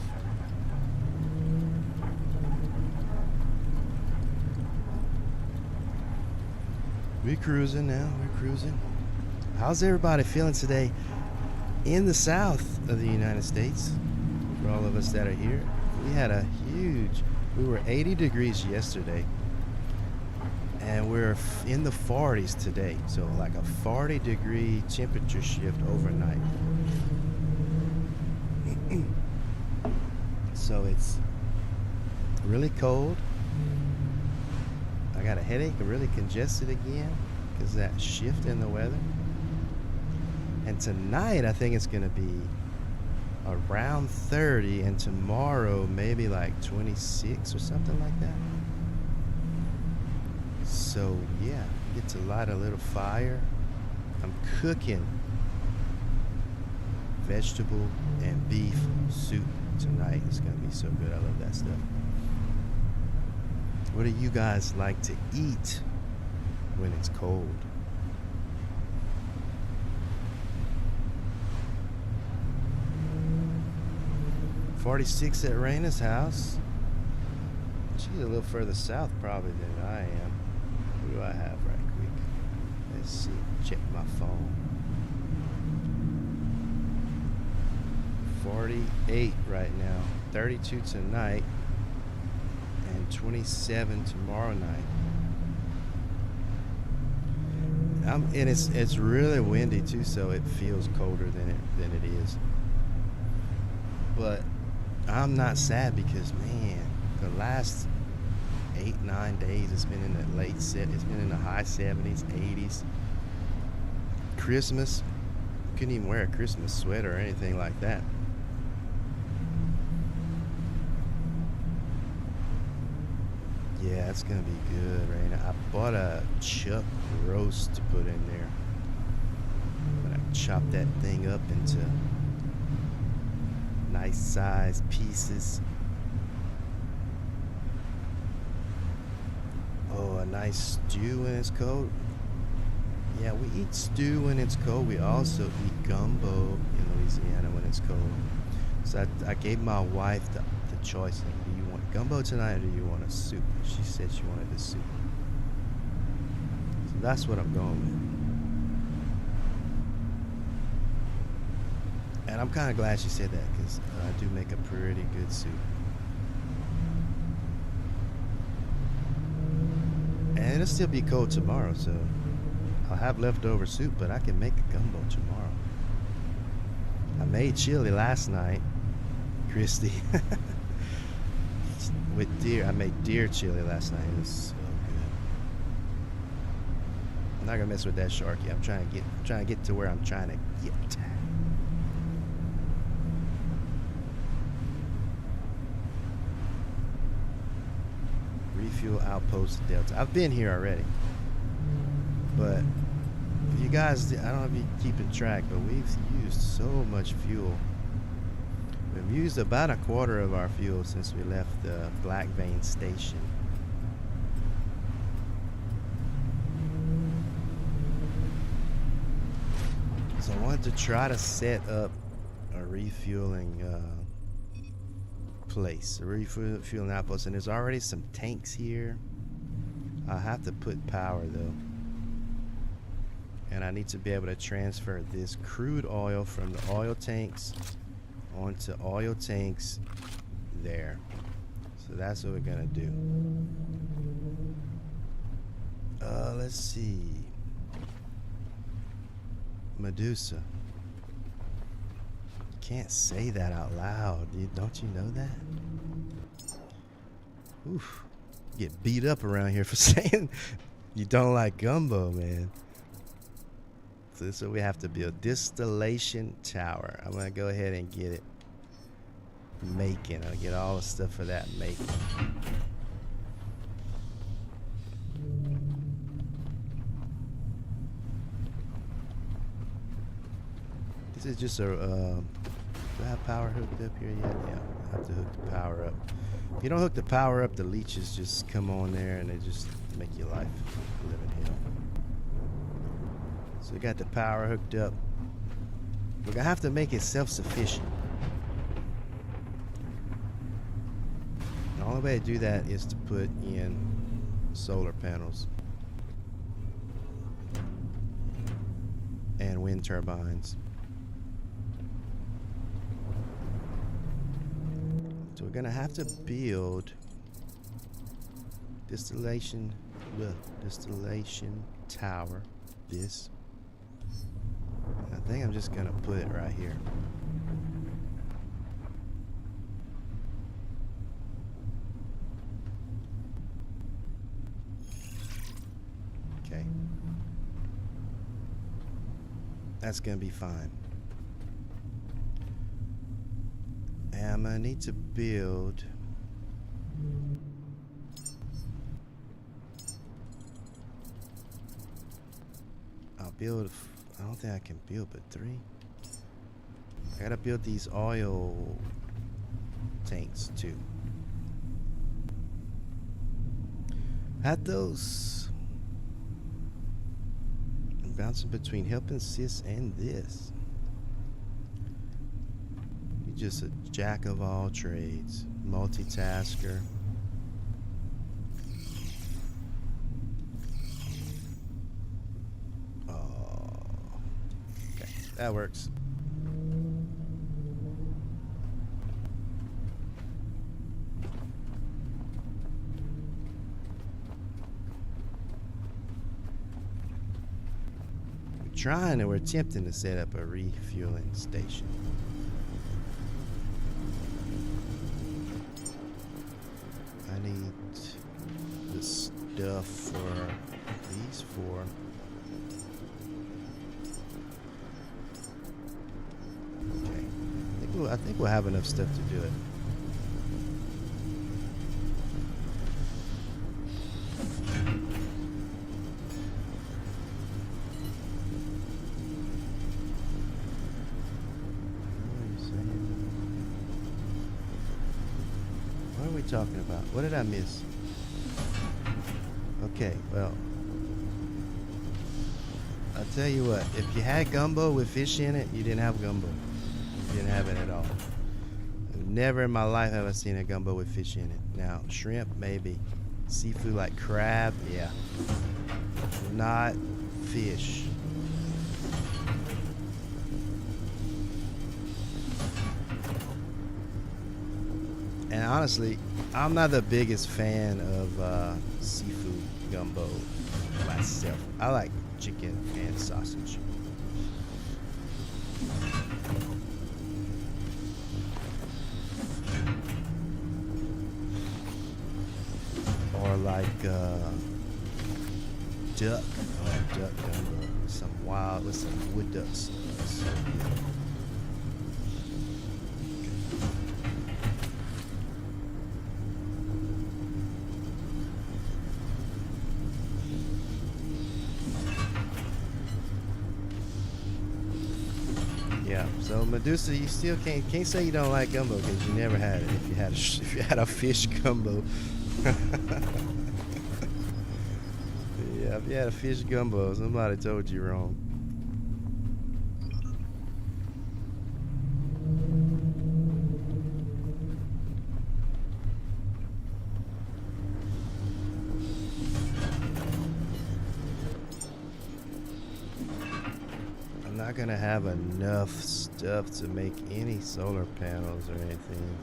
We're cruising now, we're cruising. How's everybody feeling today in the south of the United States? For all of us that are here, we had a huge, we were 80 degrees yesterday, and we're in the 40s today. So like a 40-degree temperature shift overnight. So it's really cold. I got a headache. I'm really congested again because of that shift in the weather. And tonight I think it's going to be around 30, and tomorrow maybe like 26 or something like that. So yeah, get to light a little fire. I'm cooking vegetable and beef soup tonight. It's gonna be so good. I love that stuff. What do you guys like to eat when it's cold? .46 at Raina's house. She's a little further south probably than I am. What do I have right quick? Let's see. Check my phone. 48 right now. 32 tonight. And 27 tomorrow night. And it's really windy too, so it feels colder than it is. But I'm not sad because, man, the last 8-9 days it's been in the it's been in the high 70s, 80s. Christmas couldn't even wear a Christmas sweater or anything like that. Yeah, it's gonna be good right now. I bought a chuck roast to put in there. I'm gonna chop that thing up into nice size pieces. Oh, a nice stew when it's cold. Yeah, we eat stew when it's cold. We also eat gumbo in Louisiana when it's cold. So I gave my wife the choice. Like, do you want gumbo tonight or do you want a soup? She said she wanted the soup. So that's what I'm going with. And I'm kind of glad she said that because I do make a pretty good soup. And it'll still be cold tomorrow, so I'll have leftover soup, but I can make a gumbo tomorrow. I made chili last night, Christy. With deer. I made deer chili last night. It was so good. I'm not gonna mess with that sharky. I'm trying to get to where I'm trying to get. Refuel outpost Delta. I've been here already. But for you guys, I don't know if you're keeping track, but we've used so much fuel. We've used about a quarter of our fuel since we left the Black Vein station. So I wanted to try to set up a refueling place, a refueling outpost, and there's already some tanks here. I'll have to put power though. And I need to be able to transfer this crude oil from the oil tanks onto oil tanks there. So that's what we're gonna do. Let's see. Medusa. Can't say that out loud. Don't you know that? Oof. Get beat up around here for saying you don't like gumbo, man. So this is what we have to build. Distillation tower. I'm gonna go ahead and get it making. I'll get all the stuff for that making. This is just a do I have power hooked up here yet? Yeah, I have to hook the power up. If you don't hook the power up, the leeches just come on there and they just make your life live in hell. So we got the power hooked up. We're gonna have to make it self-sufficient. The only way to do that is to put in solar panels and wind turbines. So we're gonna have to build distillation tower. This. I think I'm just gonna put it right here. Okay. That's gonna be fine. And I'm gonna need to build I don't think I can build but 3. I gotta build these oil tanks too. Had those I'm bouncing between helping sis and this. You're just a jack of all trades, multitasker. That works. We're attempting to set up a refueling station. I need the stuff for these 4. I think we'll have enough stuff to do it. What are we talking about? What did I miss? Okay, well, I'll tell you what. If you had gumbo with fish in it, you didn't have gumbo. You didn't have it at all. Never in my life have I seen a gumbo with fish in it. Now, shrimp, maybe. Seafood like crab, yeah. Not fish. And honestly, I'm not the biggest fan of seafood gumbo myself. I like chicken and sausage. Or like duck. Oh, duck gumbo. Some wild with some wood ducks. Yeah, so Medusa, you still can't say you don't like gumbo because you never had it. If you had a fish gumbo, yeah, if you had a fish gumbo, somebody told you wrong. Not gonna have enough stuff to make any solar panels or anything.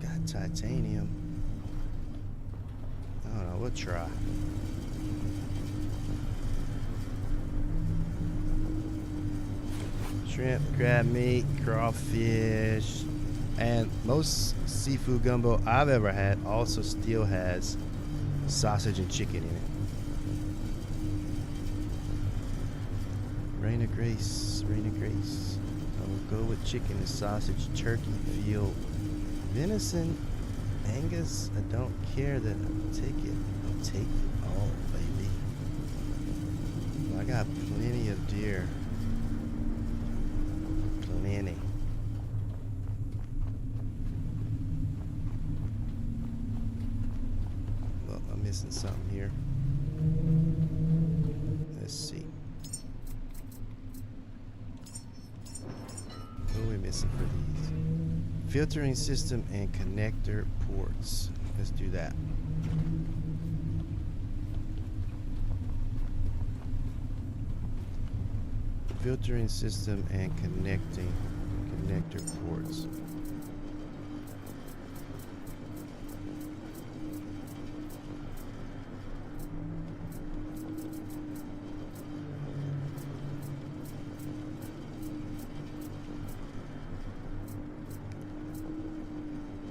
Got titanium. I don't know, we'll try. Shrimp, crab meat, crawfish, and most seafood gumbo I've ever had also still has sausage and chicken in it. Rain of grace, rain of grace. I will go with chicken and sausage, turkey, veal, venison, Angus. I don't care that I'll take it. I'll take it all, baby. Well, I got plenty of deer. Plenty. Well, I'm missing something here. Let's see. What are we missing for these? Filtering system and connector ports. Let's do that. Filtering system and connector ports.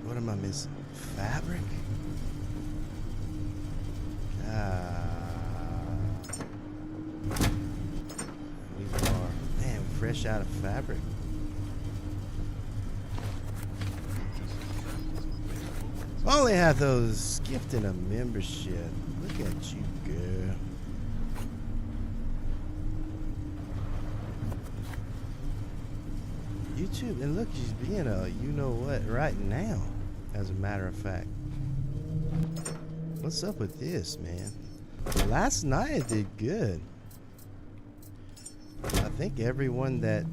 What am I missing? Fabric? We are, man, fresh out of fabric. Only have those gifting a membership. Look at you, girl. YouTube, and look, she's being a you-know-what right now, as a matter of fact. What's up with this, man? Last night it did good. I think everyone that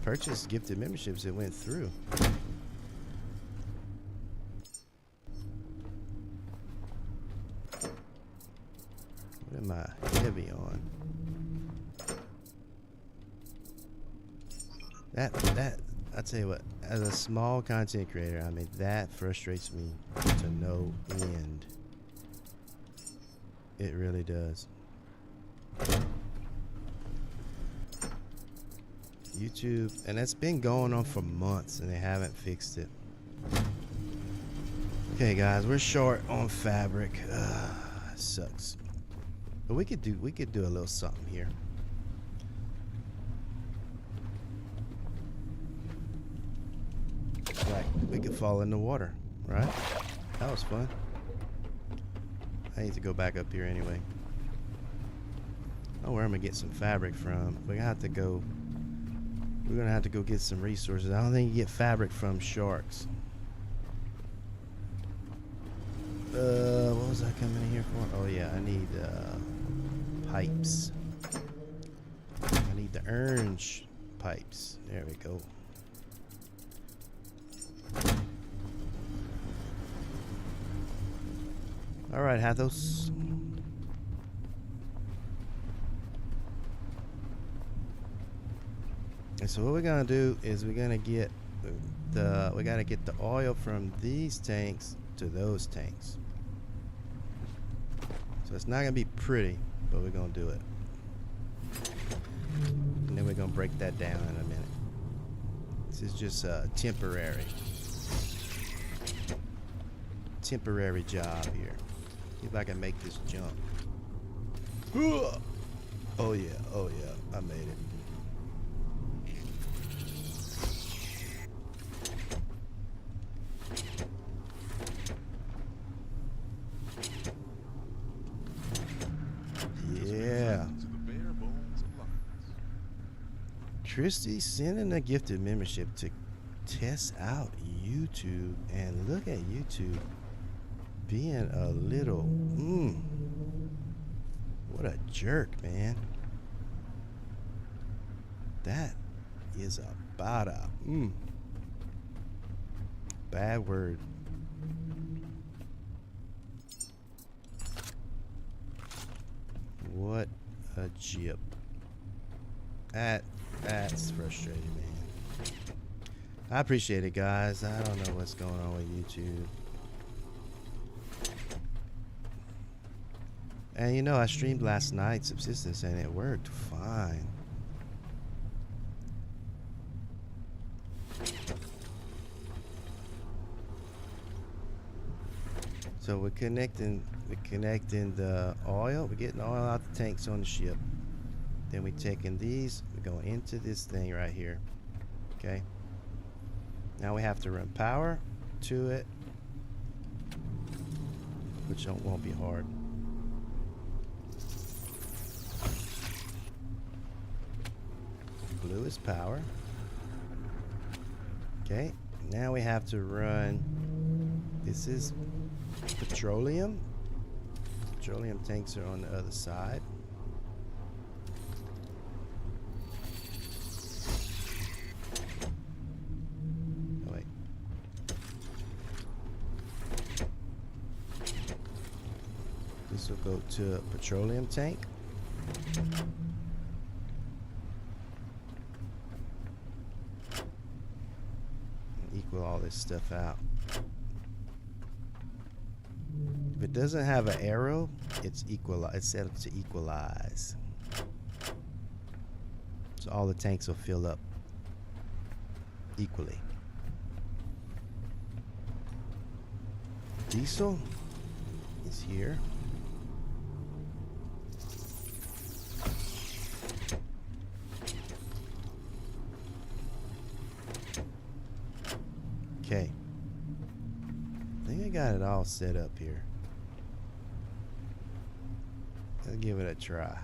purchased gifted memberships, it went through. What am I heavy on? That I tell you what, as a small content creator, I mean, that frustrates me to no end. It really does. YouTube, and that's been going on for months and they haven't fixed it. Okay guys, we're short on fabric. Sucks. But we could do a little something here. could fall in the water, right? That was fun. I need to go back up here anyway. Oh, where I'm gonna get some fabric from? We're gonna have to go get some resources. I don't think you get fabric from sharks. What was I coming in here for? Oh yeah, I need pipes. I need the orange pipes. There we go. All right, Hathos. And so what we're gonna do is we gotta get the oil from these tanks to those tanks. So it's not gonna be pretty, but we're gonna do it. And then we're gonna break that down in a minute. This is just a temporary job here. See if I can make this jump. Oh yeah, I made it. Yeah. Christy sending a gifted membership to test out YouTube, and look at YouTube being a little what a jerk, man. That is about a bad word. What a jip. That's frustrating, man. I appreciate it, guys. I don't know what's going on with YouTube. And you know, I streamed last night, Subsistence, and it worked fine. So we're connecting the oil. We're getting oil out the tanks on the ship. Then we're taking these, we're going into this thing right here. Okay. Now we have to run power to it, which won't be hard. Blue is power. Okay. Now we have to run. This is petroleum. Petroleum tanks are on the other side. Oh, wait. This will go to a petroleum tank. Equal all this stuff out. If it doesn't have an arrow, it's set up to equalize. So all the tanks will fill up equally. Diesel is here. Okay. I think I got it all set up here. Let's give it a try.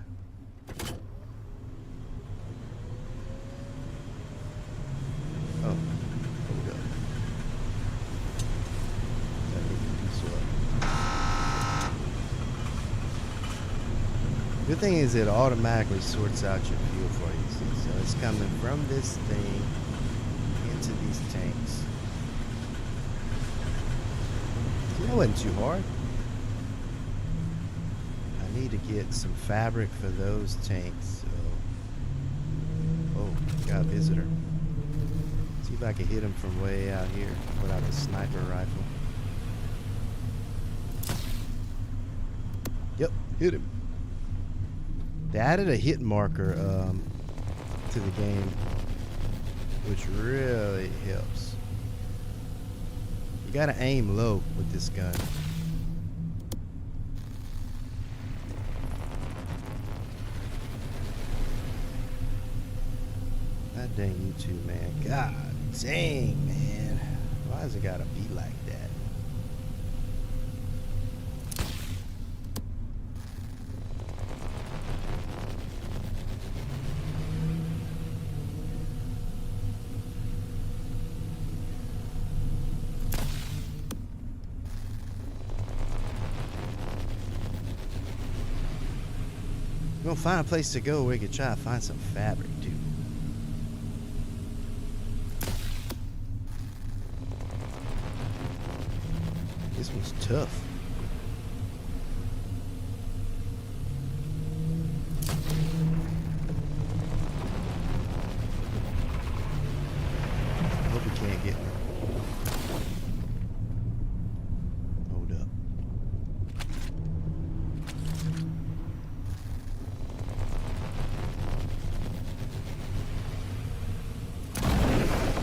Oh, here we go. Gotta get the diesel up. Good thing is it automatically sorts out your fuel for you. See? So it's coming from this thing into these tanks. That wasn't too hard. I need to get some fabric for those tanks. So. Oh, got a visitor. See if I can hit him from way out here without a sniper rifle. Yep, hit him. They added a hit marker to the game, which really helps. You gotta aim low with this gun. God dang YouTube, man. God dang, man. Why has it gotta be like that? We're gonna find a place to go where we can try to find some fabric too. This one's tough. I hope he can't get me. Hold up.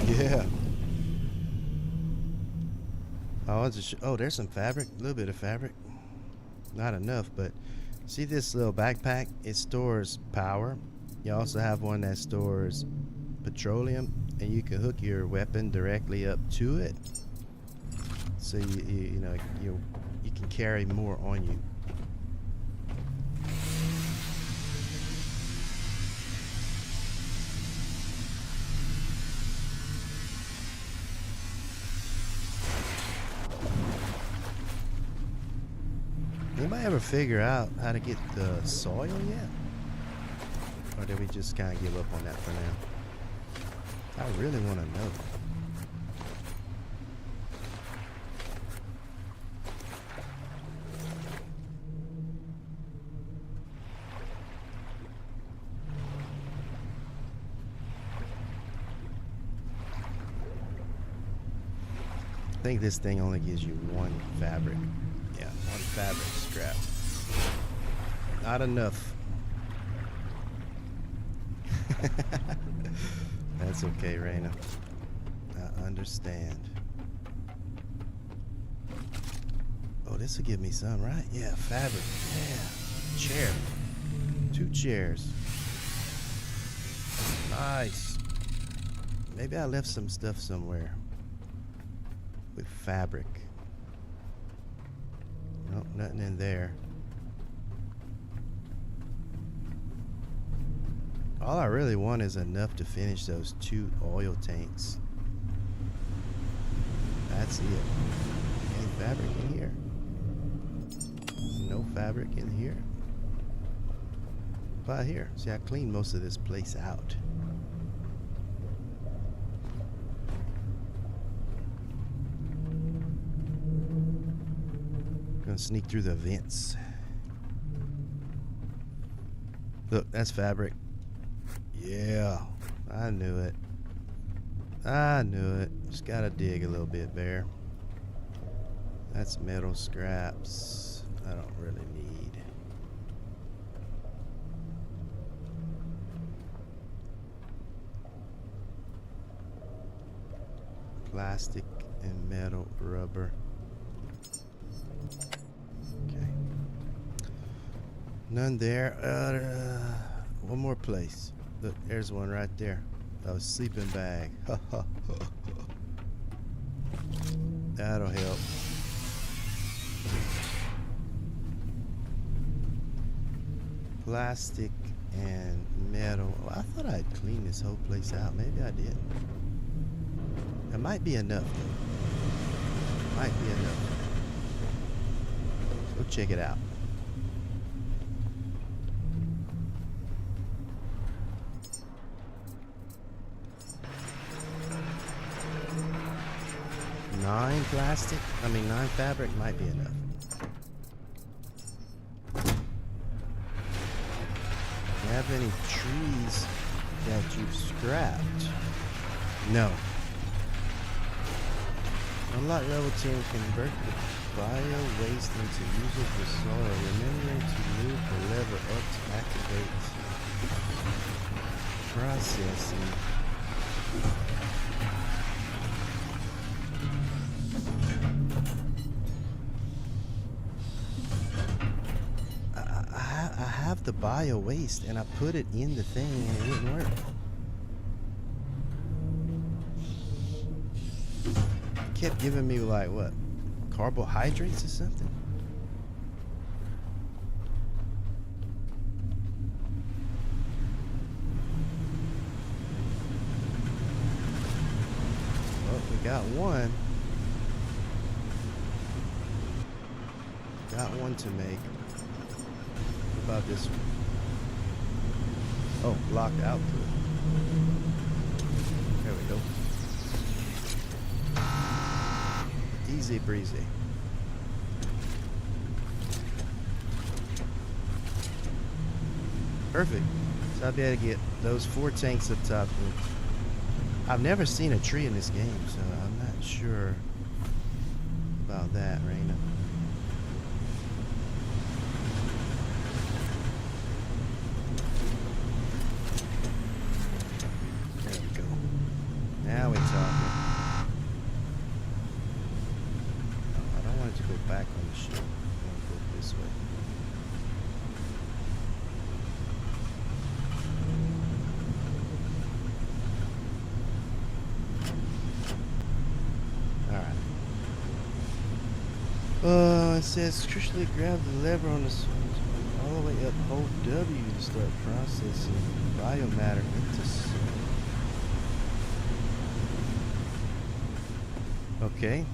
Yeah. Oh, there's some fabric. A little bit of fabric. Not enough, but see this little backpack? It stores power. You also have one that stores petroleum, and you can hook your weapon directly up to it. So you can carry more on you. Anybody ever figure out how to get the soil yet? Or did we just kind of give up on that for now? I really want to know. I think this thing only gives you one fabric. Yeah, one fabric scrap. Not enough. That's okay, Raina. I understand. Oh, this will give me some, right? Yeah, fabric. Yeah. Chair. 2 chairs. Nice. Maybe I left some stuff somewhere with fabric. Nope, nothing in there. All I really want is enough to finish those 2 oil tanks. That's it. Any fabric in here? No fabric in here. But here, see, I cleaned most of this place out. Gonna sneak through the vents. Look, that's fabric. Yeah, I knew it. I knew it. Just gotta dig a little bit there. That's metal scraps. I don't really need. Plastic and metal, rubber. Okay. None there. One more place. Look, there's one right there. A sleeping bag. That'll help. Plastic and metal. Oh, I thought I'd clean this whole place out. Maybe I did. That might be enough, though. Might be enough. Go check it out. Nine fabric might be enough. Do you have any trees that you've scrapped? No. Unlock level 10, convert the bio waste into usable soil. Remembering to move the lever up to activate processing. I have the bio waste and I put it in the thing and it wouldn't work. kept giving me like what? Carbohydrates or something? Well, we got one. Got one to make. What about this one? Oh, blocked output. There we go. Easy breezy. Perfect. So I'll be able to get those 4 tanks up top. I've never seen a tree in this game, so I'm not sure about that, Raina. There we go. Now we're talking. I don't want it to go back on the ship. I want to go this way. It says crucially grab the lever on the switch all the way up, hold W to start processing biomatter into soil. Okay.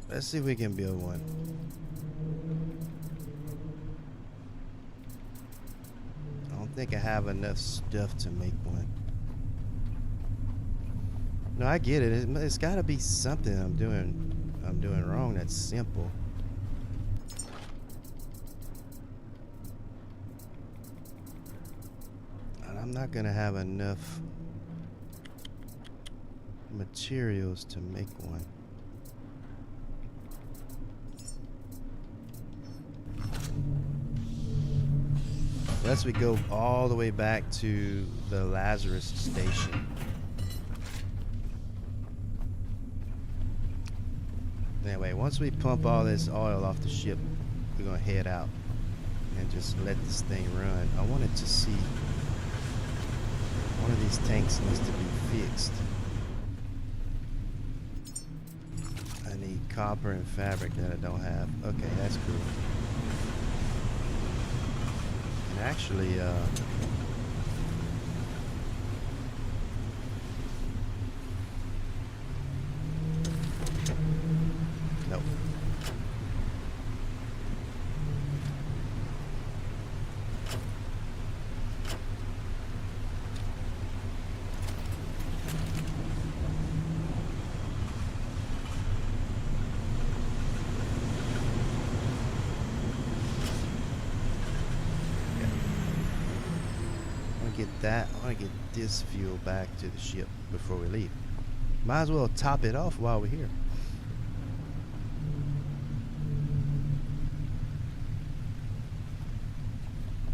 Let's see if we can build one. I don't think I have enough stuff to make one. No, I get it. It's got to be something I'm doing wrong that's simple. And I'm not gonna have enough materials to make one. Unless we go all the way back to the Lazarus station. Anyway, once we pump all this oil off the ship, we're gonna head out and just let this thing run. I wanted to see one of these tanks needs to be fixed. I need copper and fabric that I don't have. Okay, that's cool. And actually, nope. I want to get this fuel back to the ship before we leave. Might as well top it off while we're here.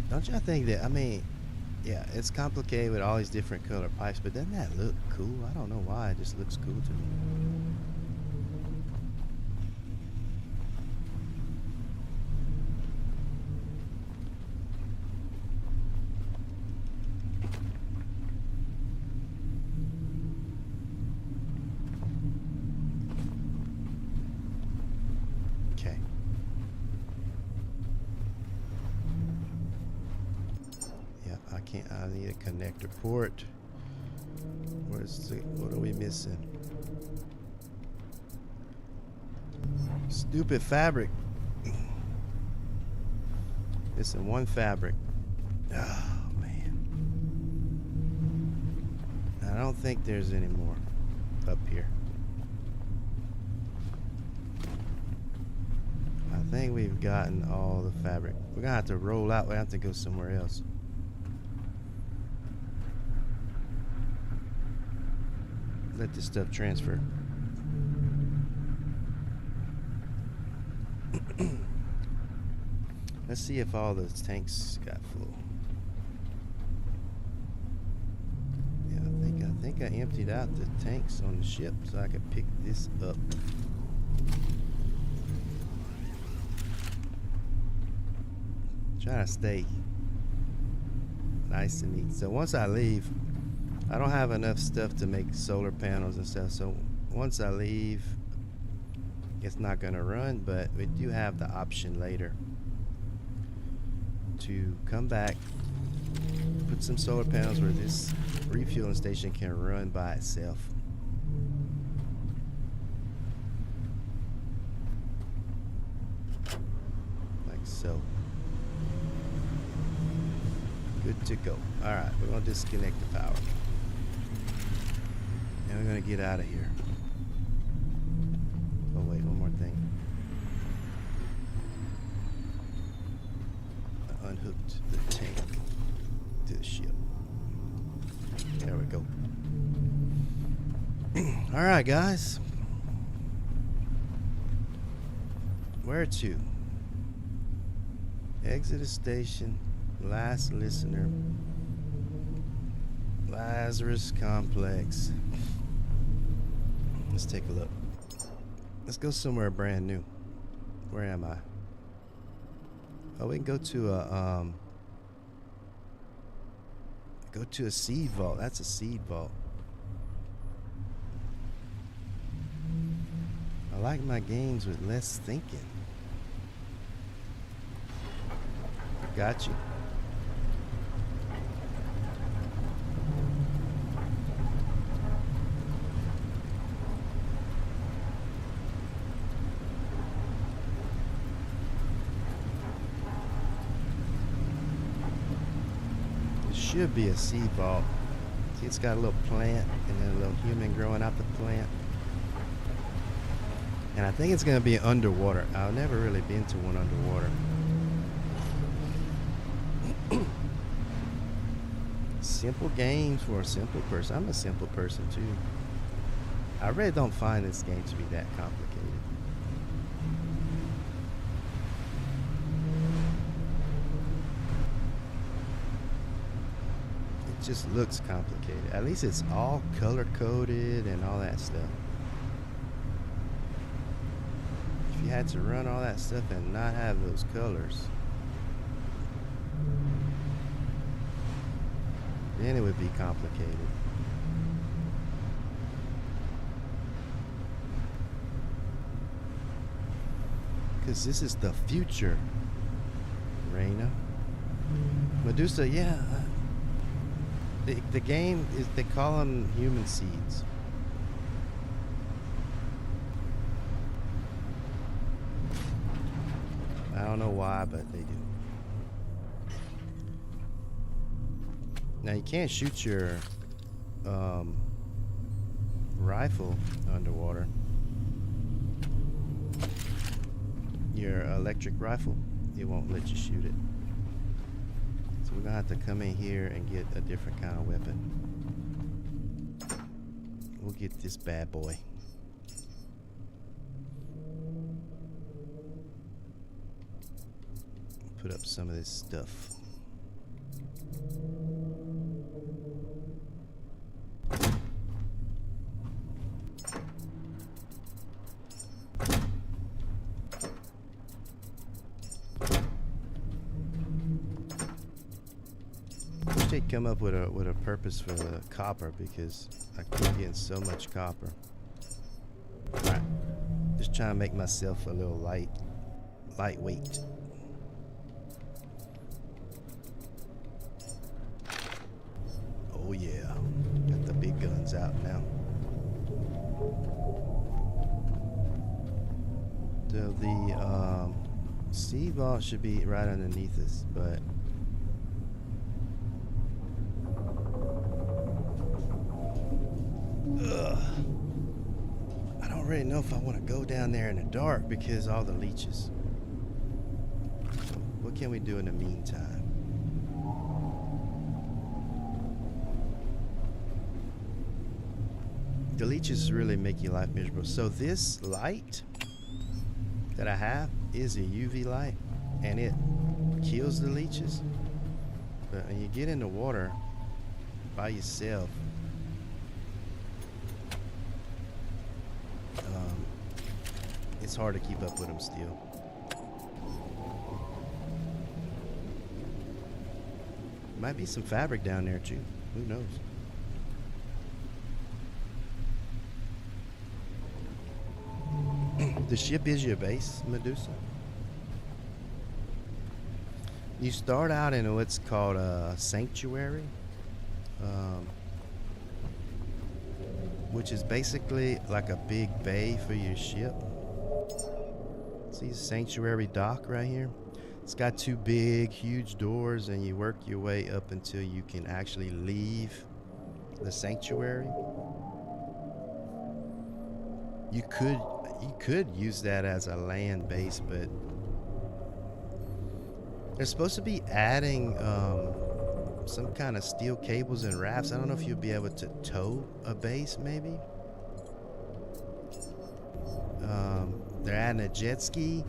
Don't y'all think that, I mean, yeah, it's complicated with all these different color pipes, but doesn't that look cool? I don't know why, it just looks cool to me. I need a connector port. What are we missing? Stupid fabric. Missing one fabric. Oh man. I don't think there's any more up here. I think we've gotten all the fabric. We're gonna have to roll out. We have to go somewhere else. Let this stuff transfer. Let's see if all those tanks got full. Yeah, I think I emptied out the tanks on the ship so I could pick this up. Try to stay nice and neat. So once I leave, I don't have enough stuff to make solar panels and stuff, so once I leave, it's not gonna run, but we do have the option later to come back, put some solar panels where this refueling station can run by itself. Like so. Good to go. Alright, we're gonna disconnect the power. And we're gonna get out of here. Oh wait, one more thing. I unhooked the tank to the ship. There we go. Alright guys. Where to? Exit the station. Last listener. Lazarus Complex. Let's take a look. Let's go somewhere brand new. Where am I? Oh, we can go to a seed vault. That's a seed vault. I like my games with less thinking. Got you. Should be a seed vault. See, it's got a little plant and then a little human growing out the plant. And I think it's going to be underwater. I've never really been to one underwater. Simple games for a simple person. I'm a simple person too. I really don't find this game to be that complicated. Just looks complicated. At least it's all color coded and all that stuff. If you had to run all that stuff and not have those colors, then it would be complicated. Because this is the future, Reina. Medusa, yeah. The game is, they call them human seeds. I don't know why, but they do. Now you can't shoot your rifle underwater. Your electric rifle, it won't let you shoot it. So we're gonna have to come in here and get a different kind of weapon. We'll get this bad boy. Put up some of this stuff. They'd come up with a purpose for the copper, because I keep getting so much copper. Alright, just trying to make myself a little lightweight. Oh yeah, got the big guns out now. So the seed vault should be right underneath us, but I don't really know if I want to go down there in the dark because all the leeches. So what can we do in the meantime? The leeches really make your life miserable. So this light that I have is a UV light, and it kills the leeches. But when you get in the water by yourself, it's hard to keep up with them still. Might be some fabric down there too. Who knows? The ship is your base, Medusa. You start out in what's called a sanctuary, um, which is basically like a big bay for your ship. See the sanctuary dock right here? It's got two big, huge doors, and you work your way up until you can actually leave the sanctuary. You could use that as a land base, but they're supposed to be adding some kind of steel cables and rafts. I don't know if you'll be able to tow a base, maybe. They're adding a jet ski,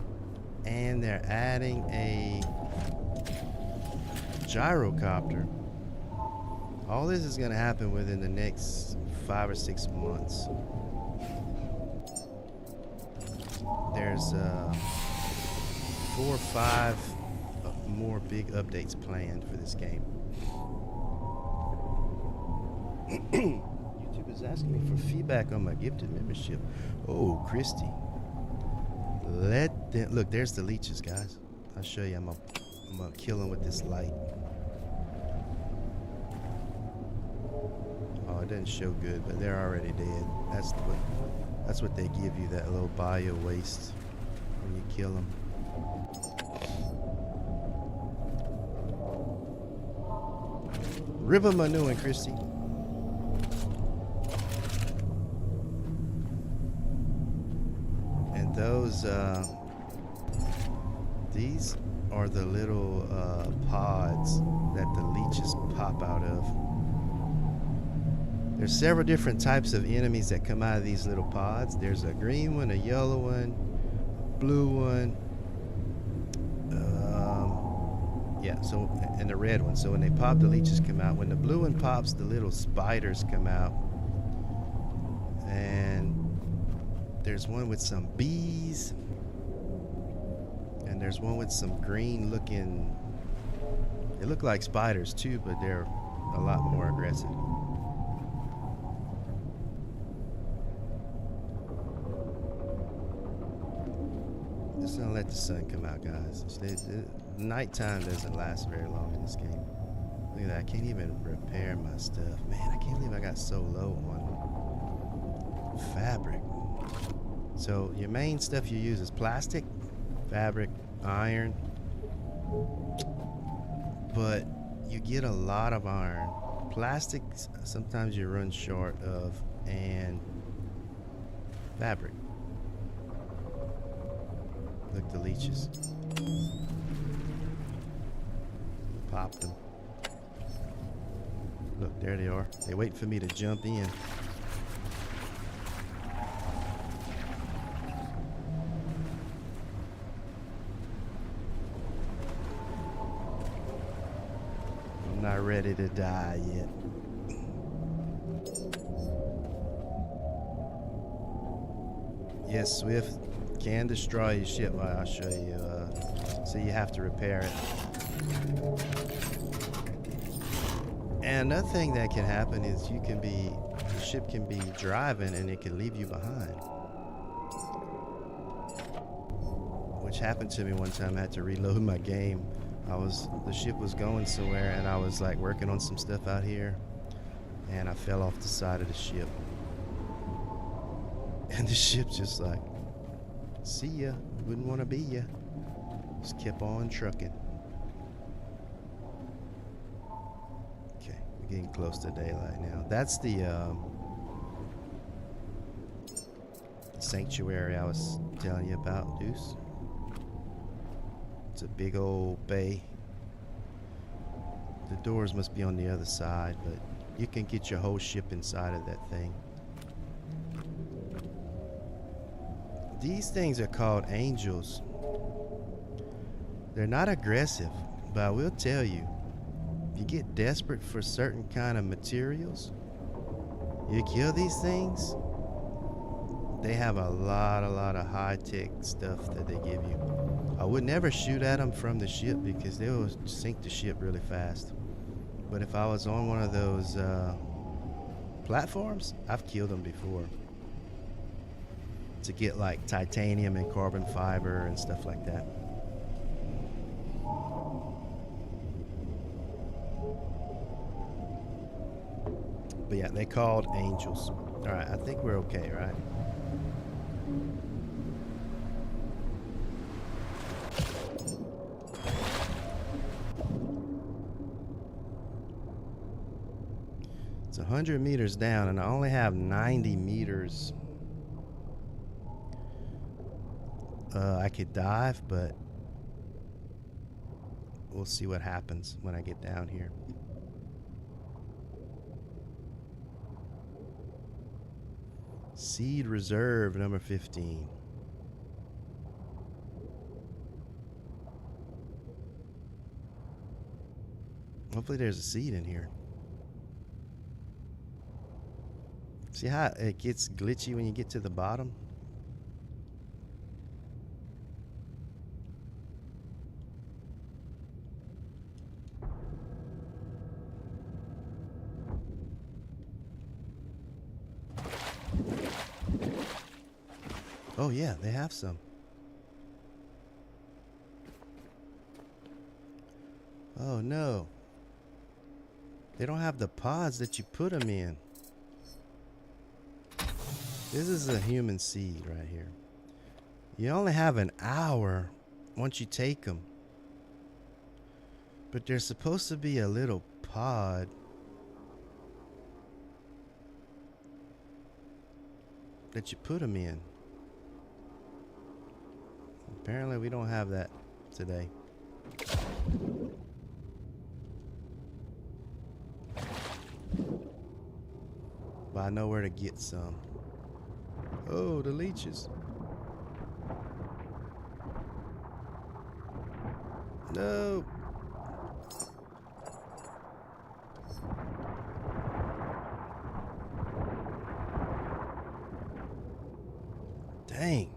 and they're adding a gyrocopter. All this is going to happen within the next 5 or 6 months. There's 4 or 5 more big updates planned for this game. YouTube is asking me for feedback on my gifted membership. Oh, Christy. Let them look. There's the leeches, guys. I'll show you. I'm gonna kill them with this light. Oh, it doesn't show good, but they're already dead. That's what they give you, that little bio waste when you kill them. Rib 'em a new one, Christy. And those, these are the little pods that the leeches pop out of. There's several different types of enemies that come out of these little pods. There's a green one, a yellow one, a blue one. Yeah, so, and the red one. So when they pop, the leeches come out. When the blue one pops, the little spiders come out. And there's one with some bees. And there's one with some green looking, they look like spiders too, but they're a lot more aggressive. Just gonna let the sun come out, guys. Nighttime doesn't last very long in this game. Look at that, I can't even repair my stuff. Man, I can't believe I got so low on fabric. So your main stuff you use is plastic, fabric, iron, but you get a lot of iron. Plastic, sometimes you run short of, and fabric. Look, the leeches. Pop them. Look, there they are. They wait for me to jump in. I'm not ready to die yet. Yes, Swift can destroy your ship. I'll show you. So you have to repair it. And another thing that can happen is the ship can be driving and it can leave you behind. Which happened to me one time. I had to reload my game. The ship was going somewhere and I was like working on some stuff out here, and I fell off the side of the ship. And the ship just like, see ya, wouldn't want to be ya. Just kept on trucking. Okay, we're getting close to daylight now. That's the sanctuary I was telling you about, Deuce. It's a big old bay. The doors must be on the other side, but you can get your whole ship inside of that thing. These things are called angels. They're not aggressive, but I will tell you, if you get desperate for certain kind of materials, you kill these things, they have a lot of high-tech stuff that they give you. I would never shoot at them from the ship because they will sink the ship really fast. But if I was on one of those platforms, I've killed them before. to get like titanium and carbon fiber and stuff like that. But yeah, they called angels. All right, I think we're okay, right? It's 100 meters down, and I only have 90 meters. I could dive, but we'll see what happens when I get down here. Seed reserve number 15. Hopefully there's a seed in here. See how it gets glitchy when you get to the bottom? Oh yeah, they have some. Oh no. They don't have the pods that you put them in. This is a human seed right here. You only have an hour once you take them. But there's supposed to be a little pod that you put them in. Apparently we don't have that today. But I know where to get some. Oh, the leeches. No. Dang.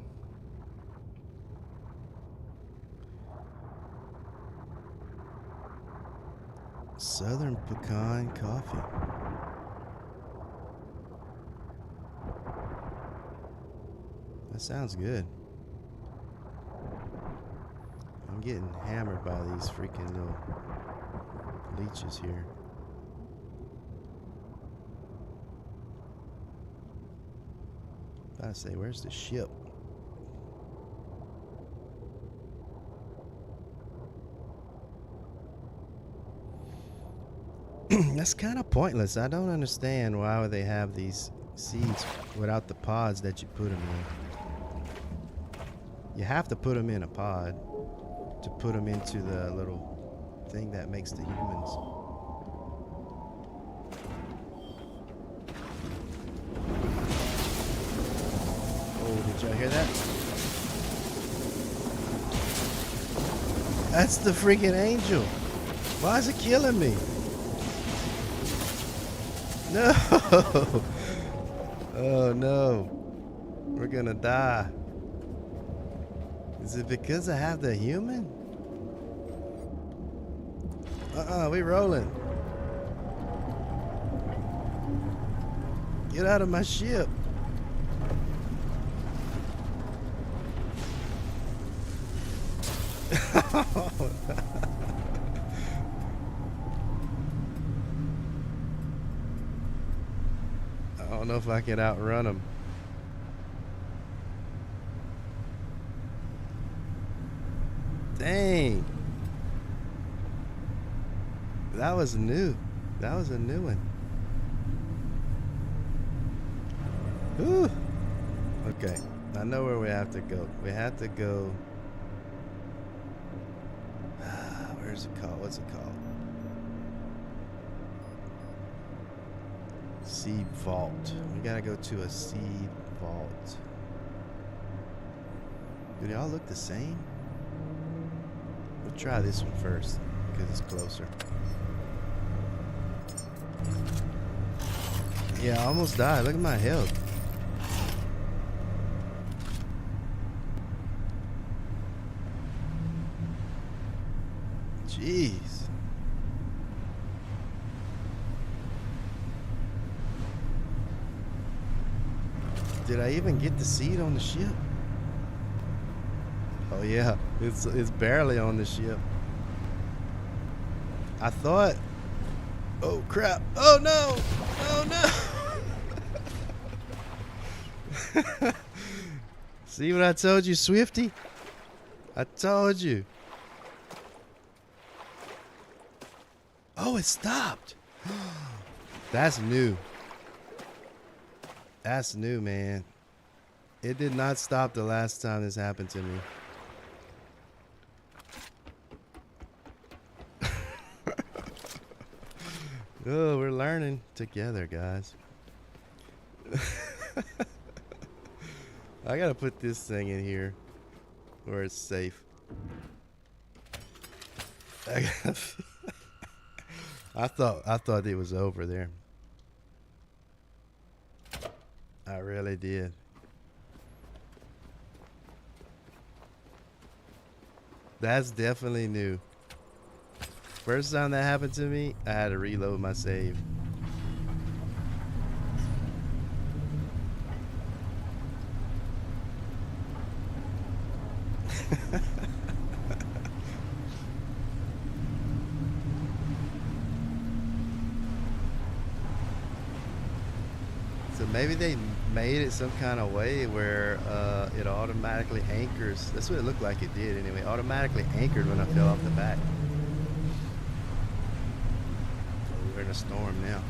Southern pecan coffee. That sounds good. I'm getting hammered by these freaking little leeches here. I say, where's the ship? That's kind of pointless. I don't understand why would they have these seeds without the pods that you put them in. You have to put them in a pod to put them into the little thing that makes the humans. Oh, did y'all hear that? That's the freaking angel. Why is it killing me? No! Oh no. We're gonna die. Is it because I have the human? We rolling. Get out of my ship. I don't know if I can outrun them. Dang. That was new. That was a new one. Whew. Okay. I know where we have to go. We have to go. Where's it called? What's it called? Seed vault. We gotta go to a seed vault. Do they all look the same? We'll try this one first because it's closer. Yeah, I almost died. Look at my health. Jeez. Did I even get the seat on the ship? Oh yeah, it's barely on the ship. I thought. Oh crap! Oh no! Oh no! See what I told you, Swifty? I told you. Oh, it stopped. That's new. That's new, man. It did not stop the last time this happened to me. Oh, we're learning together, guys. I gotta put this thing in here where it's safe. I thought it was over there. I really did. That's definitely new. First time that happened to me, I had to reload my save. So maybe they made it some kind of way where it automatically anchors. That's what it looked like it did anyway. Automatically anchored when I fell off the back. We're in a storm now.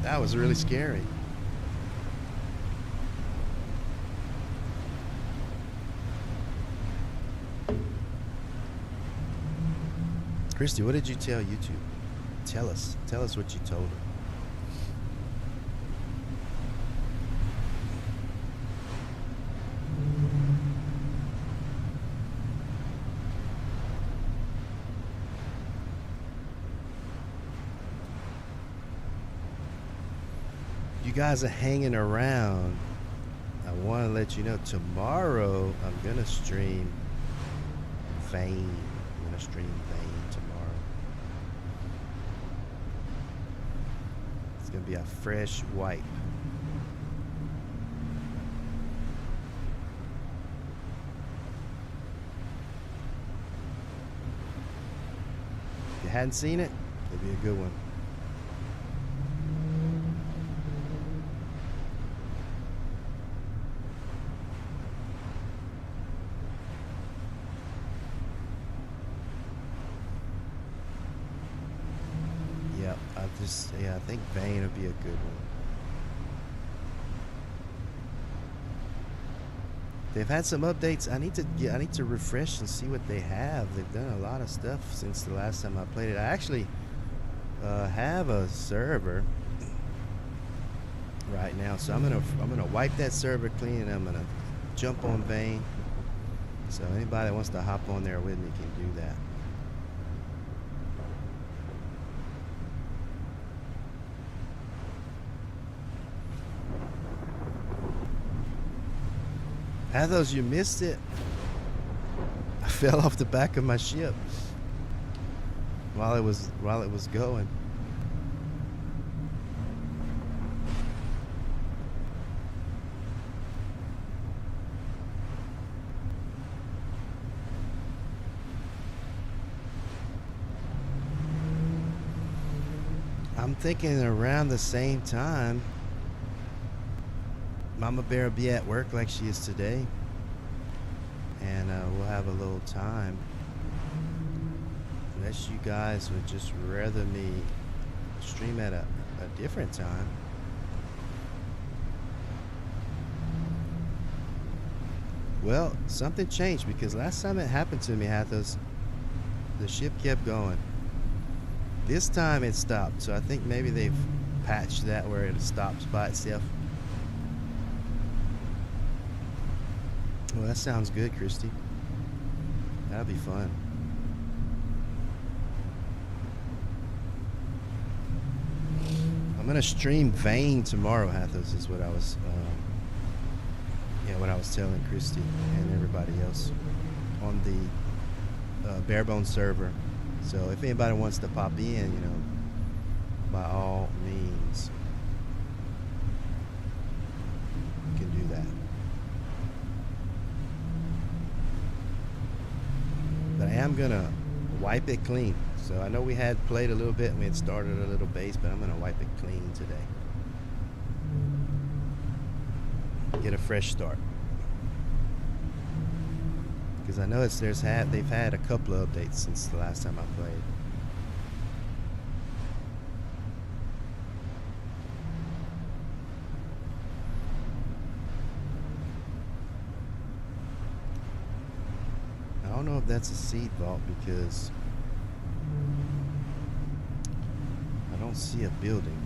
That was really scary. Christy, what did you tell YouTube? Tell us what you told her. You guys are hanging around. I want to let you know tomorrow I'm gonna stream Vane. I'm gonna stream Vane tomorrow. It's gonna be a fresh wipe. If you hadn't seen it, it'd be a good one. Yeah, I think Vane would be a good one. They've had some updates. I need to refresh and see what they have. They've done a lot of stuff since the last time I played it. I actually have a server right now, so I'm gonna wipe that server clean and I'm gonna jump on Vane. So anybody that wants to hop on there with me can do that. Athos, you missed it. I fell off the back of my ship while it was going. I'm thinking around the same time Mama Bear will be at work like she is today, and we'll have a little time. Unless you guys would just rather me stream at a different time. Well, something changed because last time it happened to me, Hathos, the ship kept going. This time it stopped, so I think maybe they've patched that where it stops by itself. Well, that sounds good, Christy. That'll be fun. I'm gonna stream Vane tomorrow, Hathos, is what I was, what I was telling Christy and everybody else on the Barebone server. So if anybody wants to pop in, by all means, you can do that. But I am gonna wipe it clean. So I know we had played a little bit and we had started a little base, but I'm gonna wipe it clean today. Get a fresh start. Because I know they've had a couple of updates since the last time I played. I don't know if that's a seed vault because I don't see a building.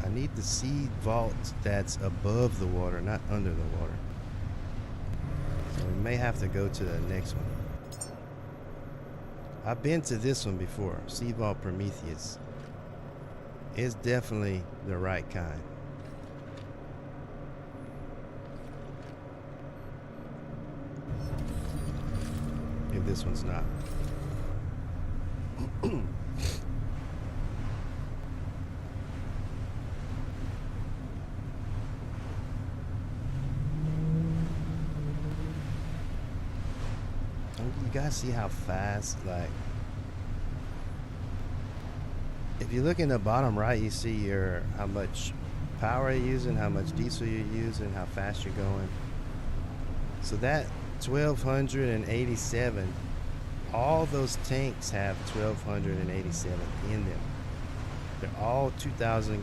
I need the seed vault that's above the water, not under the water. So we may have to go to the next one. I've been to this one before, Seed Vault Prometheus. It's definitely the right kind. If this one's not. You guys see how fast, like, if you look in the bottom right, you see how much power you're using, how much diesel you're using, how fast you're going. So that 1287, all those tanks have 1287 in them. They're all 2,000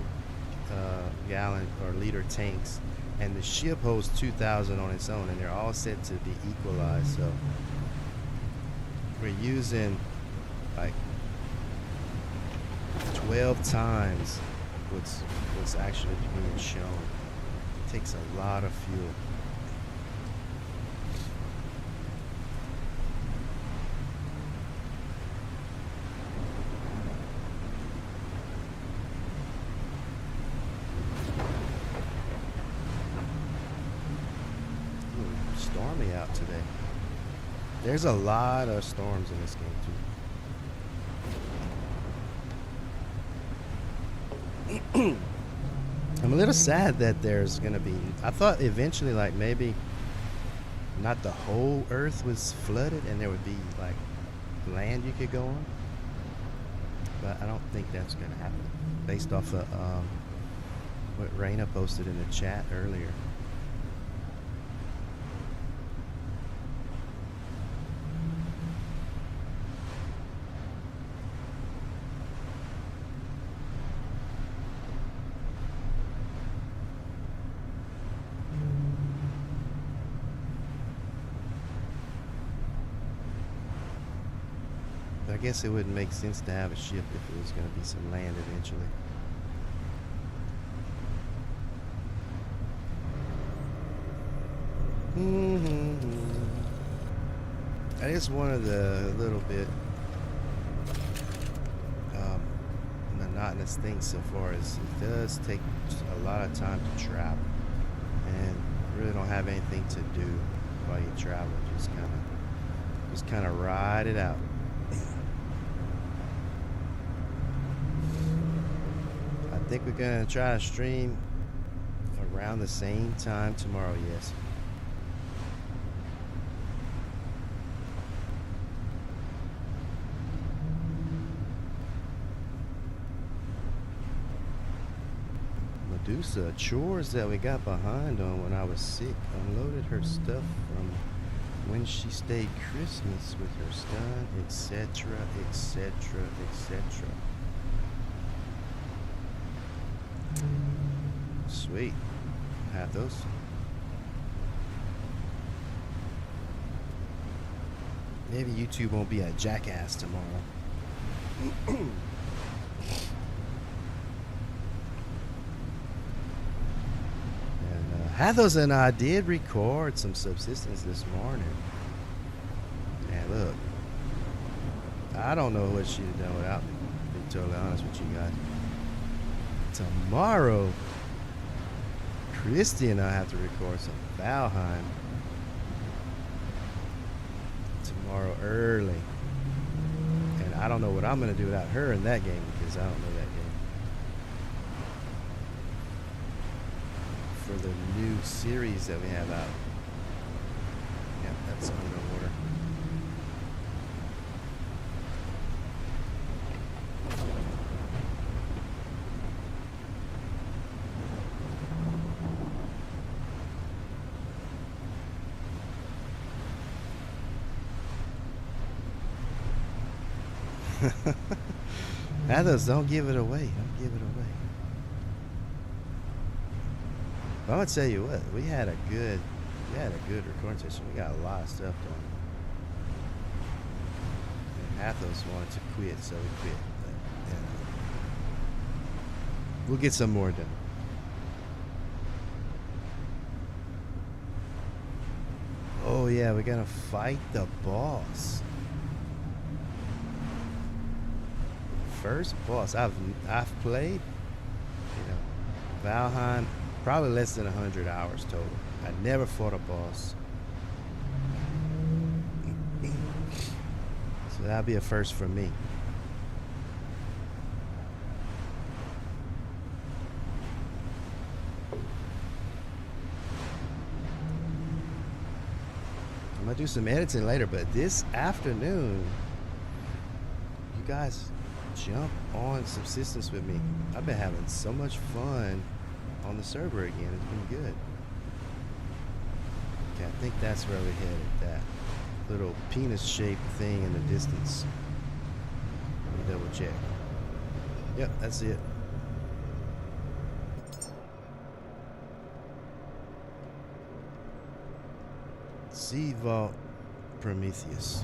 gallon or liter tanks, and the ship holds 2,000 on its own, and they're all set to be equalized. So we're using like 12 times what's actually being shown. It takes a lot of fuel. Stormy out today. There's a lot of storms in this game too. I'm a little sad that there's gonna be, I thought eventually like maybe not the whole earth was flooded and there would be like land you could go on, but I don't think that's gonna happen based off of what Raina posted in the chat earlier. I guess it wouldn't make sense to have a ship if it was going to be some land eventually. That is one of the little bit monotonous things so far is it does take a lot of time to travel, and you really don't have anything to do while you travel. Just kind of ride it out. I think we're gonna try to stream around the same time tomorrow, yes. Medusa, chores that we got behind on when I was sick. Unloaded her stuff from when she stayed Christmas with her son, etc., etc., etc. Sweet. Have those. Maybe YouTube won't be a jackass tomorrow. And Hathos and I did record some subsistence this morning. And look, I don't know what she'd have done without me, to be totally honest with you guys. Tomorrow, Christy and I have to record some Valheim tomorrow early. I don't know what I'm gonna do without her in that game because I don't know that game. For the new series that we have out. Yeah, that's underwater. Athos, don't give it away. Don't give it away. But I'm gonna tell you what, we had a good recording session. We got a lot of stuff done. And Athos wanted to quit, so we quit. But, yeah. We'll get some more done. Oh yeah, we're gonna fight the boss. First boss I've played, Valheim, probably less than 100 hours total. I never fought a boss, so that'll be a first for me. I'm gonna do some editing later, but this afternoon, you guys jump on Subsistence with me. I've been having so much fun on the server again. It's been good. Okay, I think that's where we're headed. That little penis-shaped thing in the distance. Let me double check. Yep, that's it. Sea Vault Prometheus.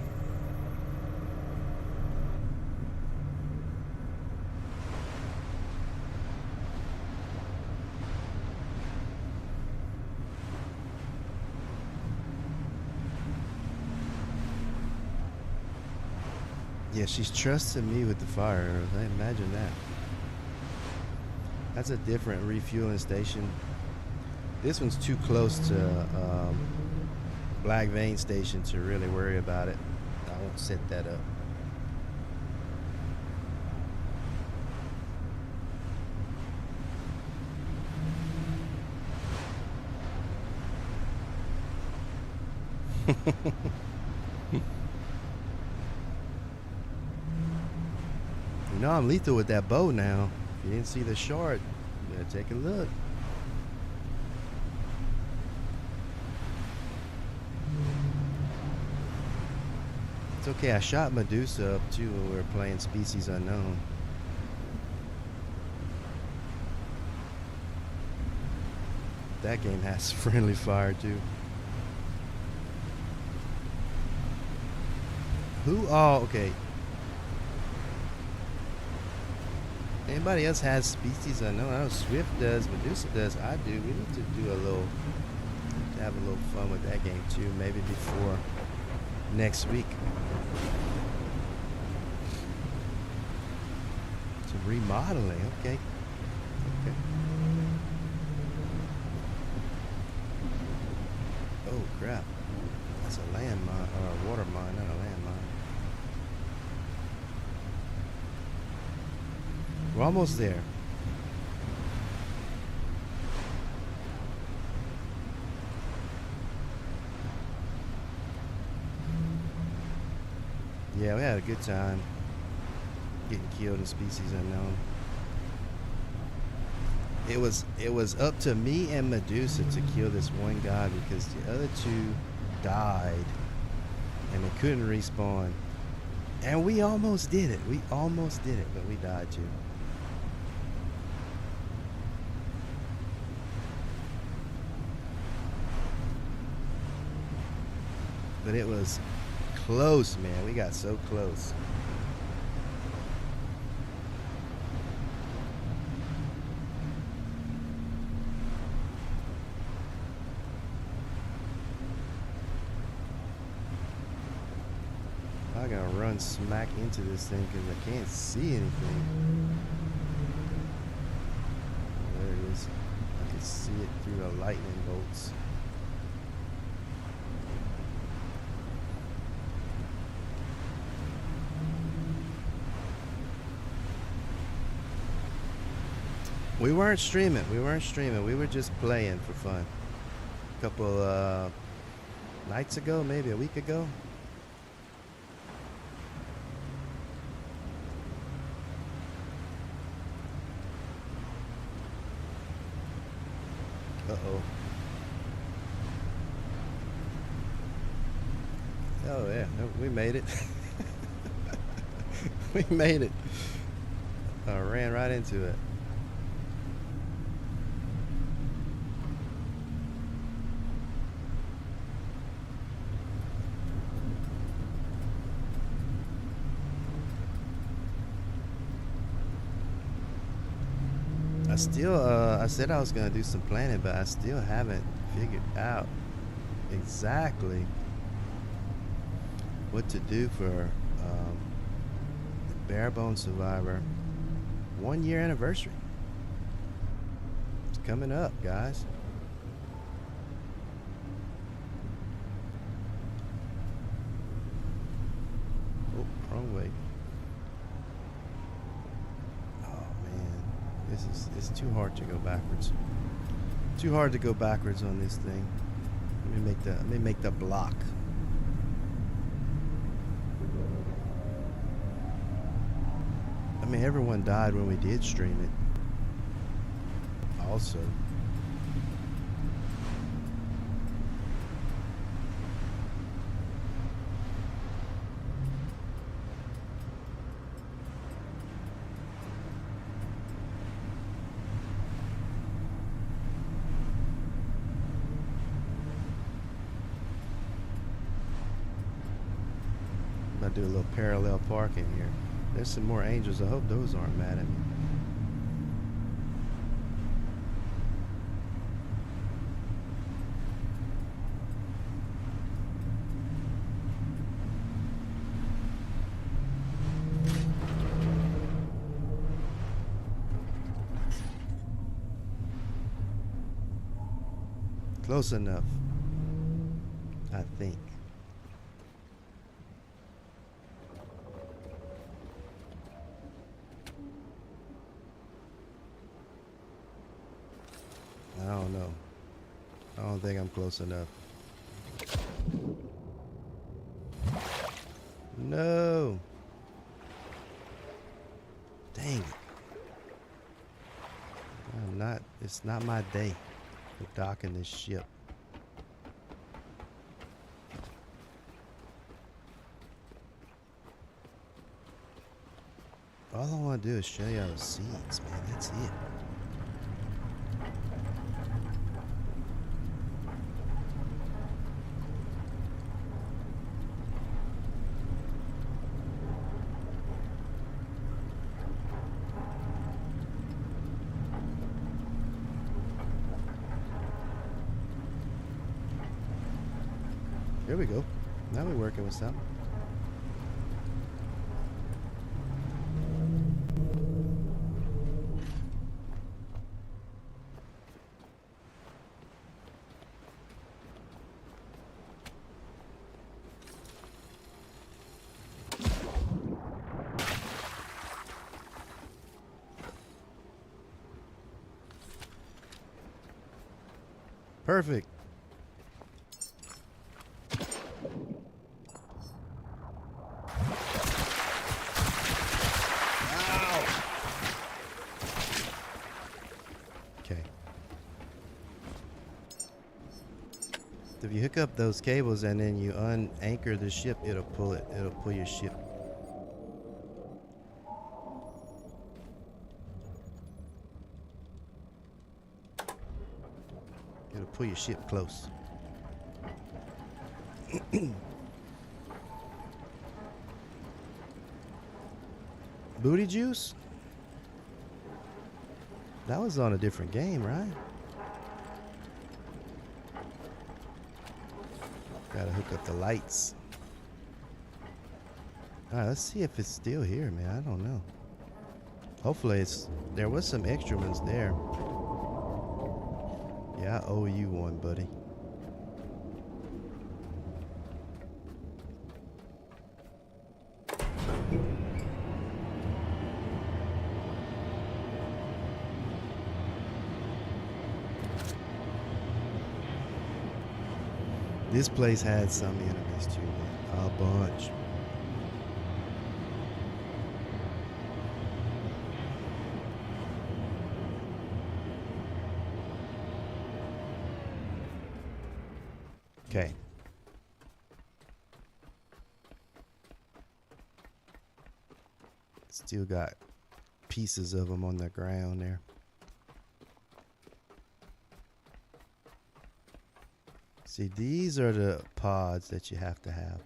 Yeah, she's trusting me with the fire arrows. I imagine that. That's a different refueling station. This one's too close to Black Vein Station to really worry about it. I won't set that up. You know I'm lethal with that bow now. If you didn't see the shard, you gotta take a look. It's okay, I shot Medusa up too when we were playing Species Unknown. That game has friendly fire too. Who all, okay. Anybody else has Species Unknown? I know Swift does, Medusa does, I do. We need to do a little, have a little fun with that game too, maybe before next week. Some remodeling, okay. Okay. Oh crap. That's a landmine, or a water mine, not a landmine. We're almost there. Yeah, we had a good time getting killed in Species Unknown. It was up to me and Medusa to kill this one guy because the other two died and they couldn't respawn. And we almost did it. We almost did it, but we died too. But it was close, man. We got so close. I gotta run smack into this thing because I can't see anything. There it is. I can see it through the lightning bolts. We weren't streaming. We weren't streaming. We were just playing for fun. A couple nights ago, maybe a week ago. Uh-oh. Oh, yeah. We made it. We made it. Ran right into it. I said I was going to do some planning, but I still haven't figured out exactly what to do for the Barebone Survivor 1 year anniversary. It's coming up, guys. Oh, wrong way. It's too hard to go backwards. Too hard to go backwards on this thing. Let me make the block. I mean, everyone died when we did stream it. Also. Do a little parallel parking here. There's some more angels. I hope those aren't mad at me. Close enough, I think. I don't know. I don't think I'm close enough. No. Dang it. It's not my day for docking this ship. All I want to do is show you all the scenes, man. That's it. There we go. Now we're working with something. Perfect. If you hook up those cables and then you unanchor the ship, it'll pull it. It'll pull your ship. It'll pull your ship close. Booty juice? That was on a different game, right? Gotta hook up the lights. Alright, let's see if it's still here, man. I don't know. Hopefully it's... There was some extra ones there. Yeah, I owe you one, buddy. This place had some enemies too, man. A bunch. Okay. Still got pieces of them on the ground there. See, these are the pods that you have to have.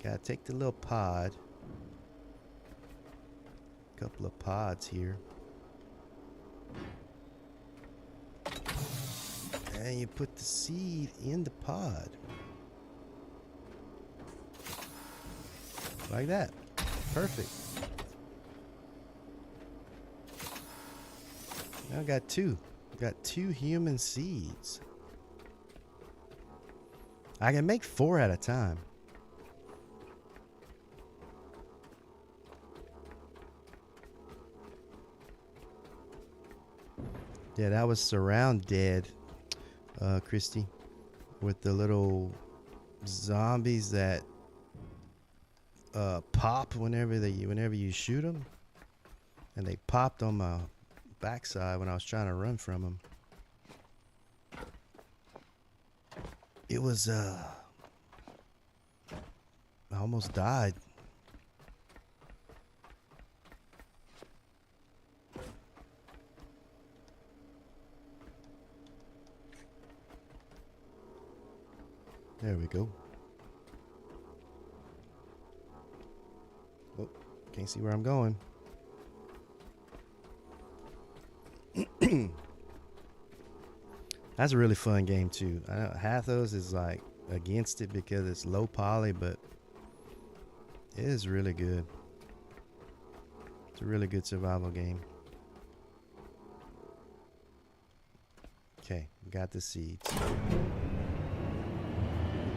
Gotta take the little pod. Couple of pods here. And you put the seed in the pod. Like that. Perfect. Now I got two. Got 2 human seeds. I can make 4 at a time. Yeah, that was surround dead, Christy, with the little zombies that pop whenever you shoot them, and they popped on my backside when I was trying to run from them. It was I almost died. There we go. Oh, can't see where I'm going. That's a really fun game too. I know Hathos is like against it because it's low poly, but it is really good. It's a really good survival game. Okay, got the seeds.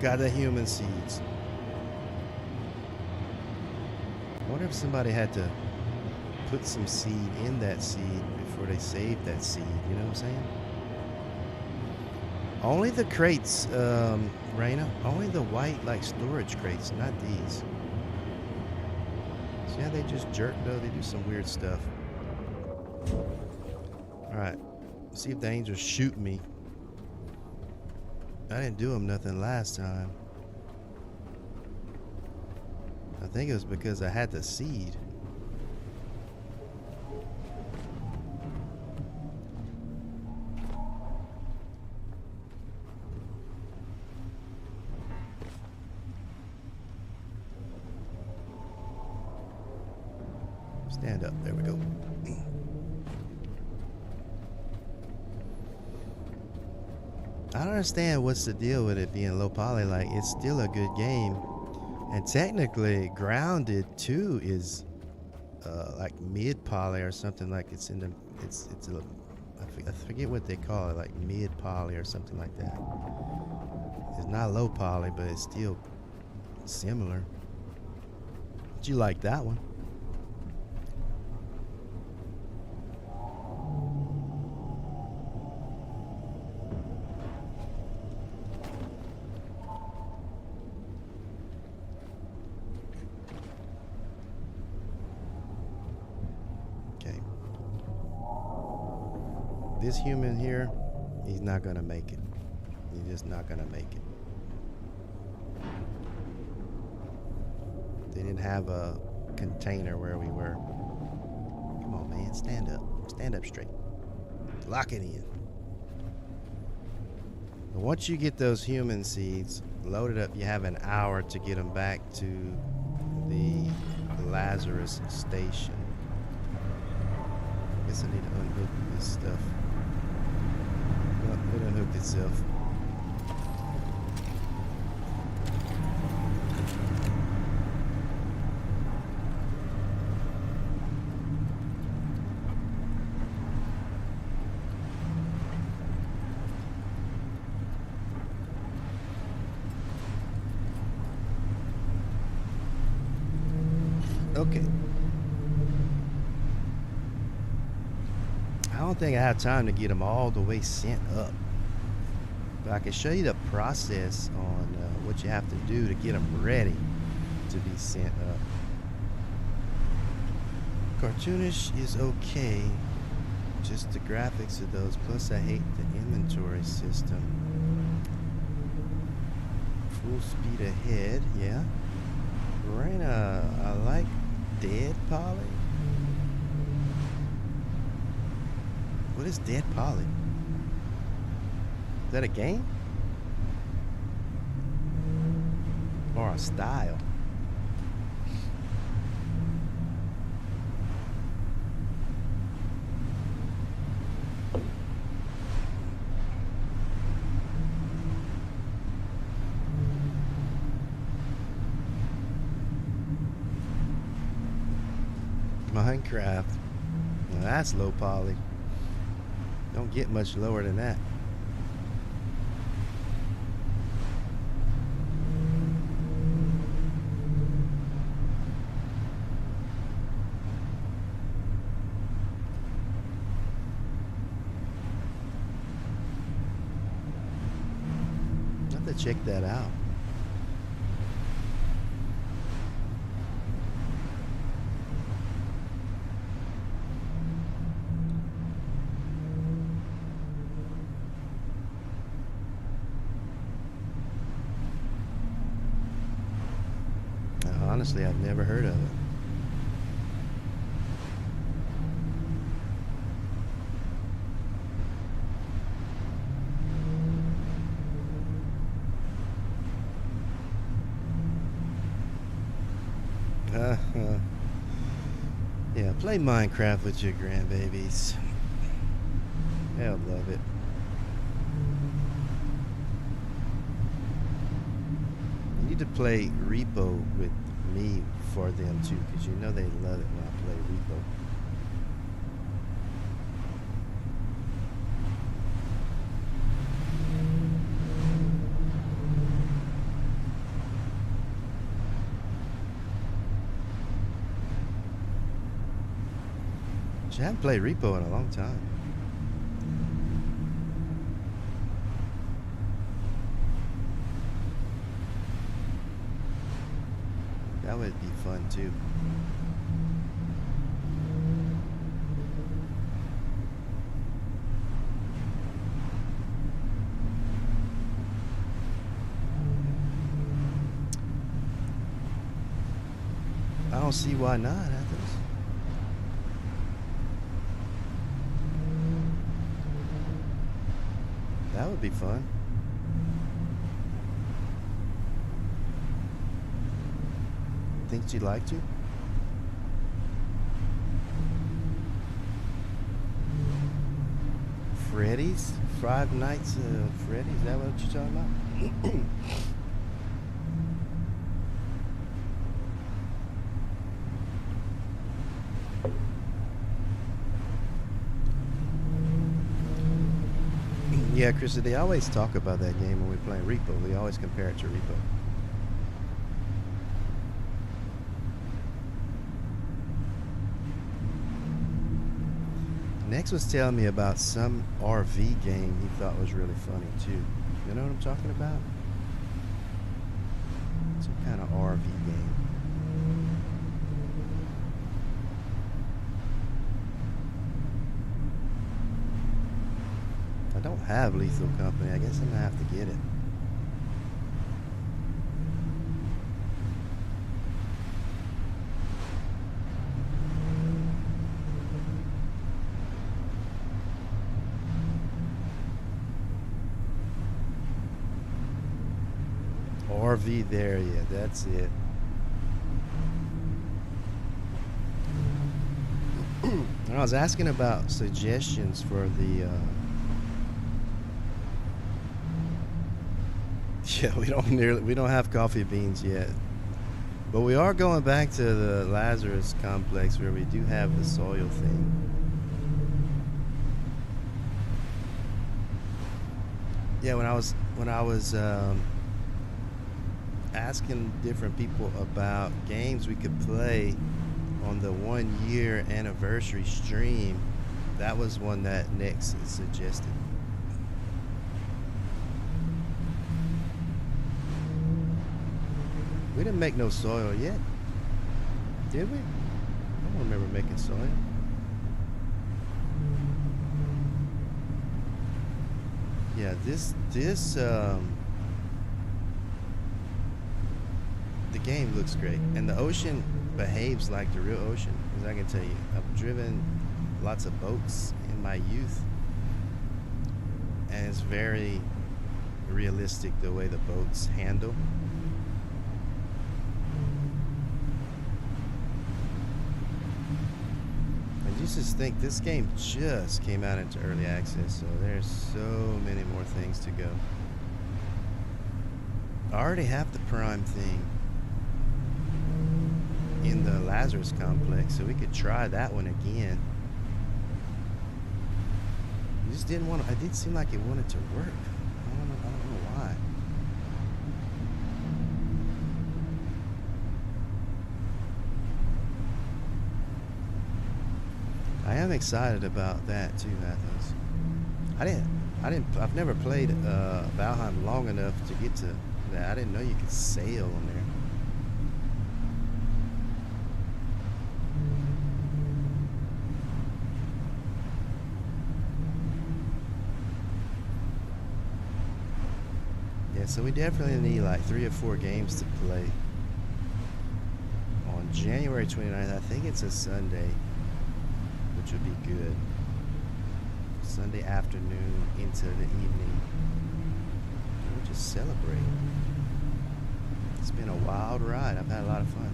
Got the human seeds. I wonder if somebody had to put some seed in that seed before they saved that seed. You know what I'm saying? Only the crates, Raina. Only the white, like, storage crates, not these. See how they just jerk, though? They do some weird stuff. Alright. See if the angels shoot me. I didn't do them nothing last time. I think it was because I had the seed. Stand up. There we go. I don't understand what's the deal with it being low poly. Like, it's still a good game. And technically, Grounded 2 is like mid poly or something. Like it's in the I forget what they call it, like mid poly or something like that. It's not low poly, but it's still similar. But you like that one? This human here, he's not gonna make it. He's just not gonna make it. They didn't have a container where we were. Come on, man, stand up. Stand up straight. Lock it in. But once you get those human seeds loaded up, you have an hour to get them back to the Lazarus station. Guess I need to unhook this stuff. It unhooked itself. Okay. I don't think I have time to get them all the way sent up. But I can show you the process on what you have to do to get them ready to be sent up. Cartoonish is okay. Just the graphics of those. Plus, I hate the inventory system. Full speed ahead, yeah. Raina, I like Dead Poly. What is Dead Poly? Is that a game? Or a style? Minecraft. Well, that's low poly. Don't get much lower than that. I'll have to check that out. Honestly, I've never heard of it. Yeah, play Minecraft with your grandbabies. They'll love it. You need to play Repo with me for them too, because you know they love it when I play Repo. I haven't played Repo in a long time. That would be fun too. I don't see why not, Athens. That would be fun. Think you'd like to? Freddy's? Five Nights at Freddy's? Is that what you're talking about? Yeah, Chris, they always talk about that game when we play Repo. They always compare it to Repo. Next was telling me about some RV game he thought was really funny too. You know what I'm talking about? Some kind of RV game. I don't have Lethal Company. I guess I'm gonna have to get it. RV there, yeah, that's it. I was asking about suggestions for the yeah, we don't have coffee beans yet. But we are going back to the Lazarus complex where we do have the soil thing. Yeah, when I was asking different people about games we could play on the 1 year anniversary stream, that was one that Nick suggested. didn't make no soil yet, did we? I don't remember making soil. Yeah, the game looks great, and the ocean behaves like the real ocean. Because I can tell you, I've driven lots of boats in my youth, and it's very realistic the way the boats handle. And you just think this game just came out into early access, so there's so many more things to go. I already have the Prime thing in the Lazarus complex, so we could try that one again. You just didn't want to, it did seem like it wanted to work. I don't know why. I am excited about that too, Athos. I've never played Valheim long enough to get to that. I didn't know you could sail on there. So we definitely need like 3 or 4 games to play on January 29th. I think it's a Sunday, which would be good. Sunday afternoon into the evening. We'll just celebrate. It's been a wild ride. I've had a lot of fun.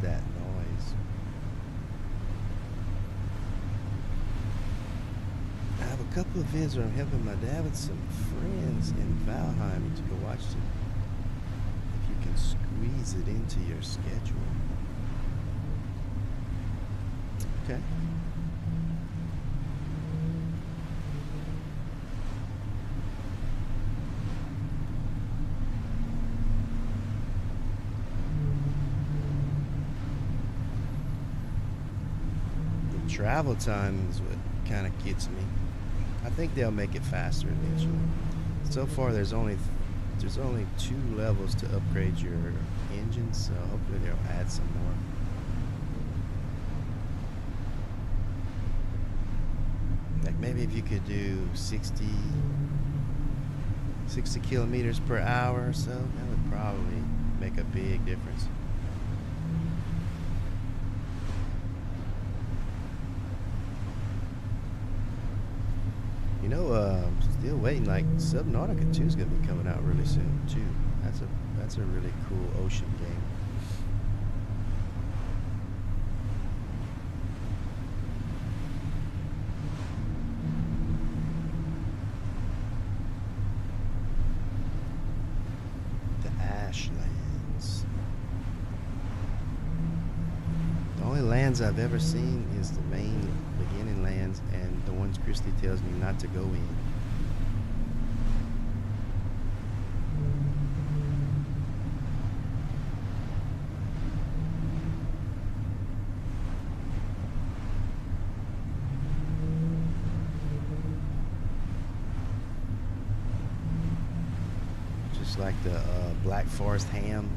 That noise. I have a couple of events where I'm helping my dad with some friends in Valheim to go watch them. If you can squeeze it into your schedule. Okay. Travel time is what kind of gets me. I think they'll make it faster eventually. So far, there's only 2 levels to upgrade your engine, so hopefully they'll add some more. Like maybe if you could do 60 kilometers per hour or so, that would probably make a big difference. You know, still waiting. Like Subnautica 2 is gonna be coming out really soon too. That's a really cool ocean game. The Ashlands. The only lands I've ever seen is the main beginning lands and the ones Christy tells me not to go in. Just like the Black Forest Ham,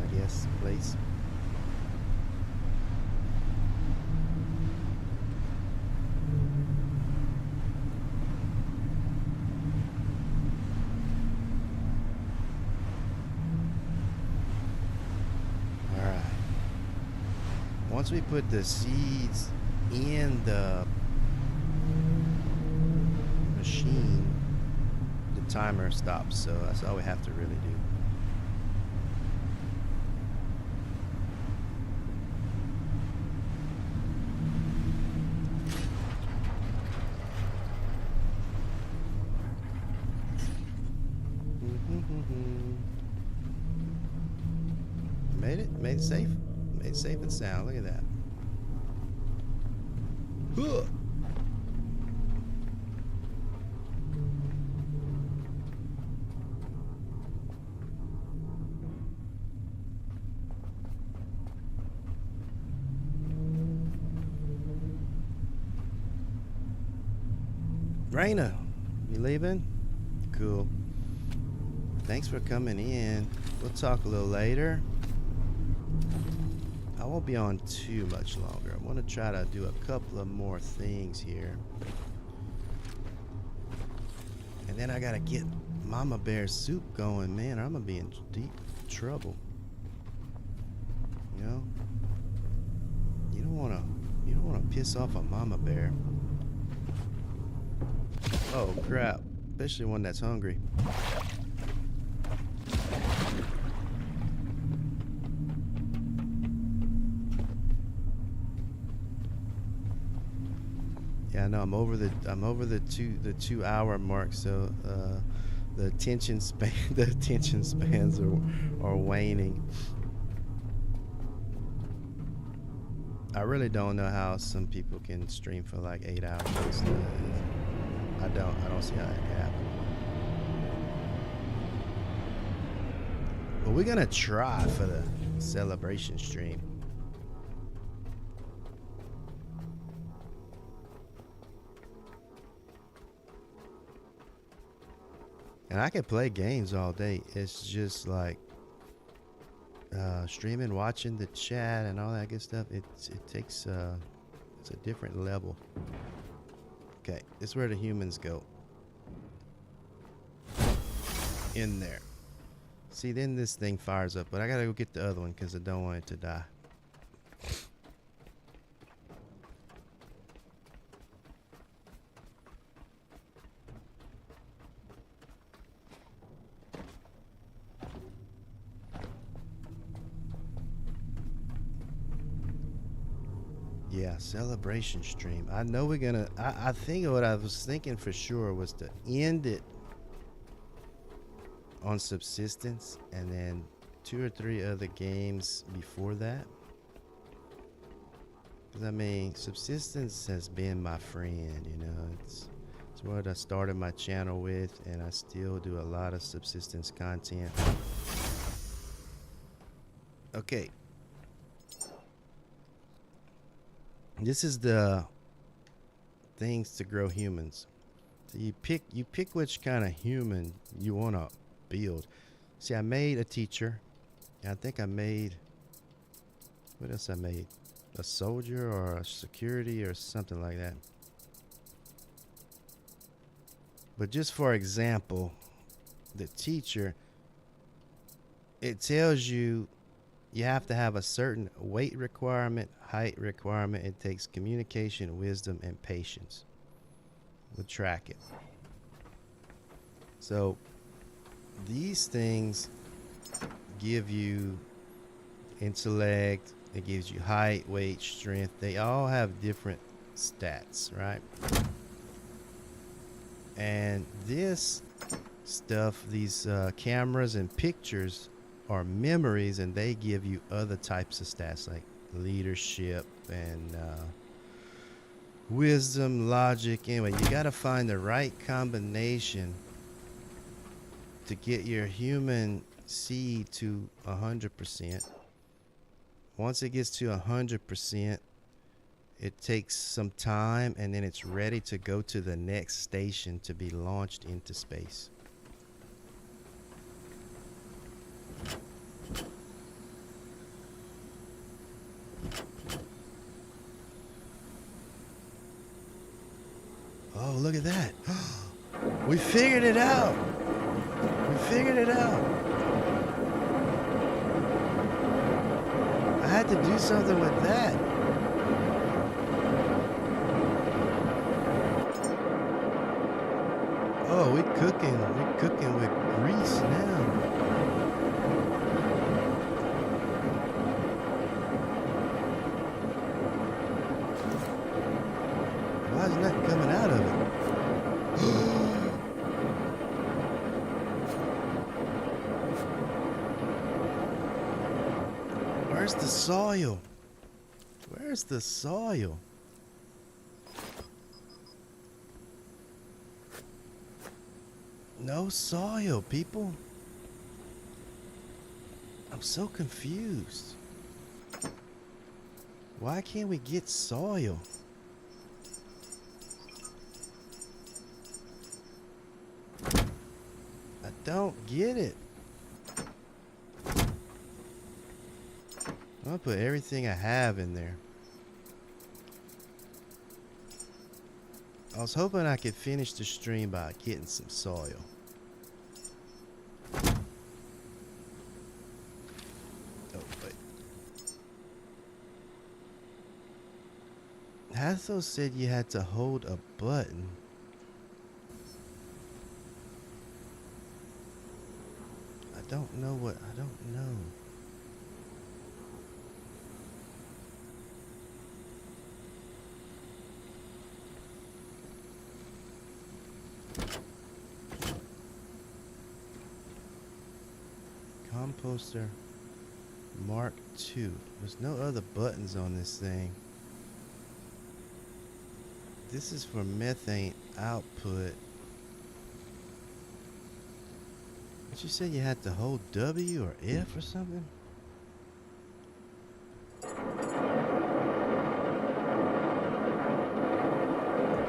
I guess, place. Once we put the seeds in the machine, the timer stops, so that's all we have to really do. Made it safe. Made it safe and sound. Look at that. Huh. Raina, you leaving? Cool. Thanks for coming in. We'll talk a little later. I won't be on too much longer. I want to try to do a couple of more things here. And then I gotta get Mama Bear soup going, man, or I'm gonna be in deep trouble. You know? You don't wanna piss off a Mama Bear. Oh crap. Especially one that's hungry. Yeah, no, I'm over the 2 hour mark, so the attention spans are waning. I really don't know how some people can stream for like 8 hours. I don't see how that can happen. But we're gonna try for the celebration stream. And I can play games all day. It's just like streaming, watching the chat, and all that good stuff. It takes it's a different level. Okay, this is where the humans go. In there. See, then this thing fires up, but I gotta go get the other one because I don't want it to die. Yeah, celebration stream. I know we're gonna. I think what I was thinking for sure was to end it on subsistence and then 2 or 3 other games before that. Because I mean, subsistence has been my friend, you know. It's what I started my channel with, and I still do a lot of subsistence content. Okay. This is the things to grow humans. So you pick which kind of human you want to build. See, I made a teacher. I think I made, what else I made? A soldier or a security or something like that. But just for example, the teacher, it tells you you have to have a certain weight requirement, height requirement. It takes communication, wisdom, and patience. We'll track it. So these things give you intellect, it gives you height, weight, strength. They all have different stats, right? And this stuff, these cameras and pictures are memories, and they give you other types of stats like leadership and wisdom, logic. Anyway, you got to find the right combination to get your human seed to 100%. Once it gets to 100%, it takes some time, and then it's ready to go to the next station to be launched into space. Oh, look at that. We figured it out. We figured it out. I had to do something with that. Oh, we're cooking with grease now. Why is nothing coming out of it? Where's the soil? Where's the soil? No soil, people. I'm so confused. Why can't we get soil? don't get it. I'm gonna put everything I have in there. I was hoping I could finish the stream by getting some soil. Oh, wait. Hathel said you had to hold a button. I don't know. Composter Mark II. There's no other buttons on this thing. This is for methane output. But you said you had to hold W or F or something?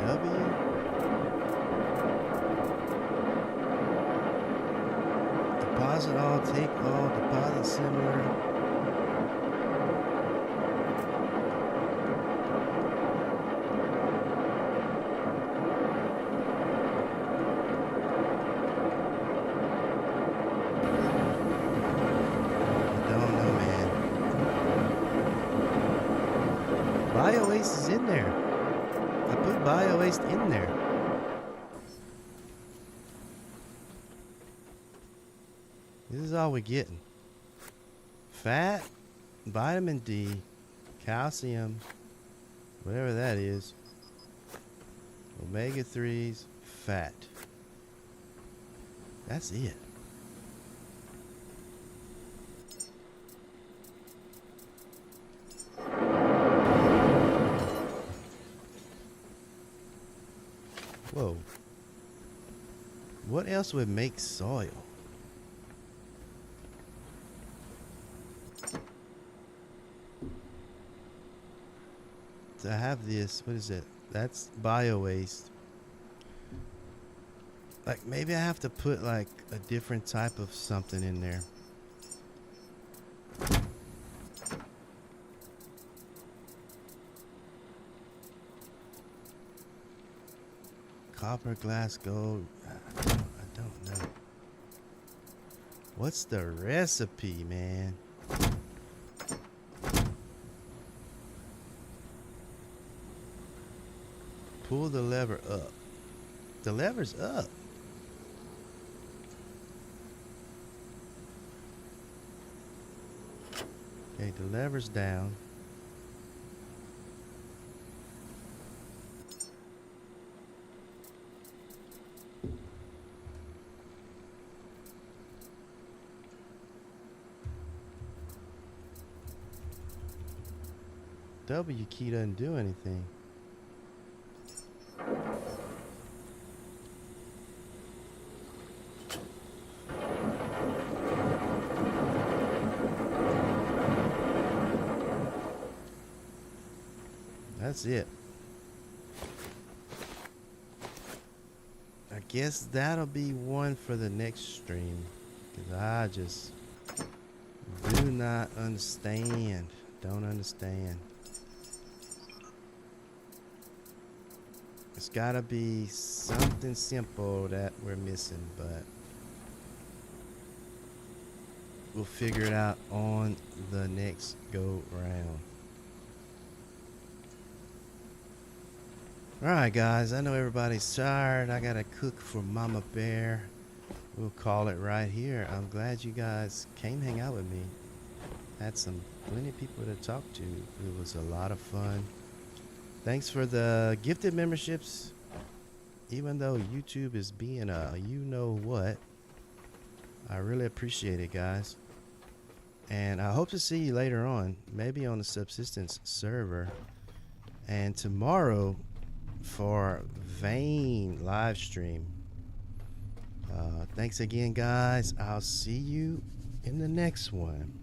W? Deposit all, take all, deposit similar. Bio-waste is in there. I put bio-waste in there. This is all we're getting. Fat, vitamin D, calcium, whatever that is, omega-3s, fat. That's it. Whoa. What else would make soil? To have this, what is it? That's bio waste. Like maybe I have to put like a different type of something in there. Copper, glass, gold. I don't know. What's the recipe, man? Pull the lever up. The lever's up. Okay, the lever's down. W key doesn't do anything. That's it. I guess that'll be one for the next stream, because I just do not understand. Don't understand. It's gotta be something simple that we're missing, but we'll figure it out on the next go round. Alright guys, I know everybody's tired. I gotta cook for Mama Bear. We'll call it right here. I'm glad you guys came hang out with me. Had plenty of people to talk to. It was a lot of fun. Thanks for the gifted memberships. Even though YouTube is being a you-know-what, I really appreciate it, guys. And I hope to see you later on, maybe on the Subsistence server. And tomorrow for Vane live stream. Thanks again, guys. I'll see you in the next one.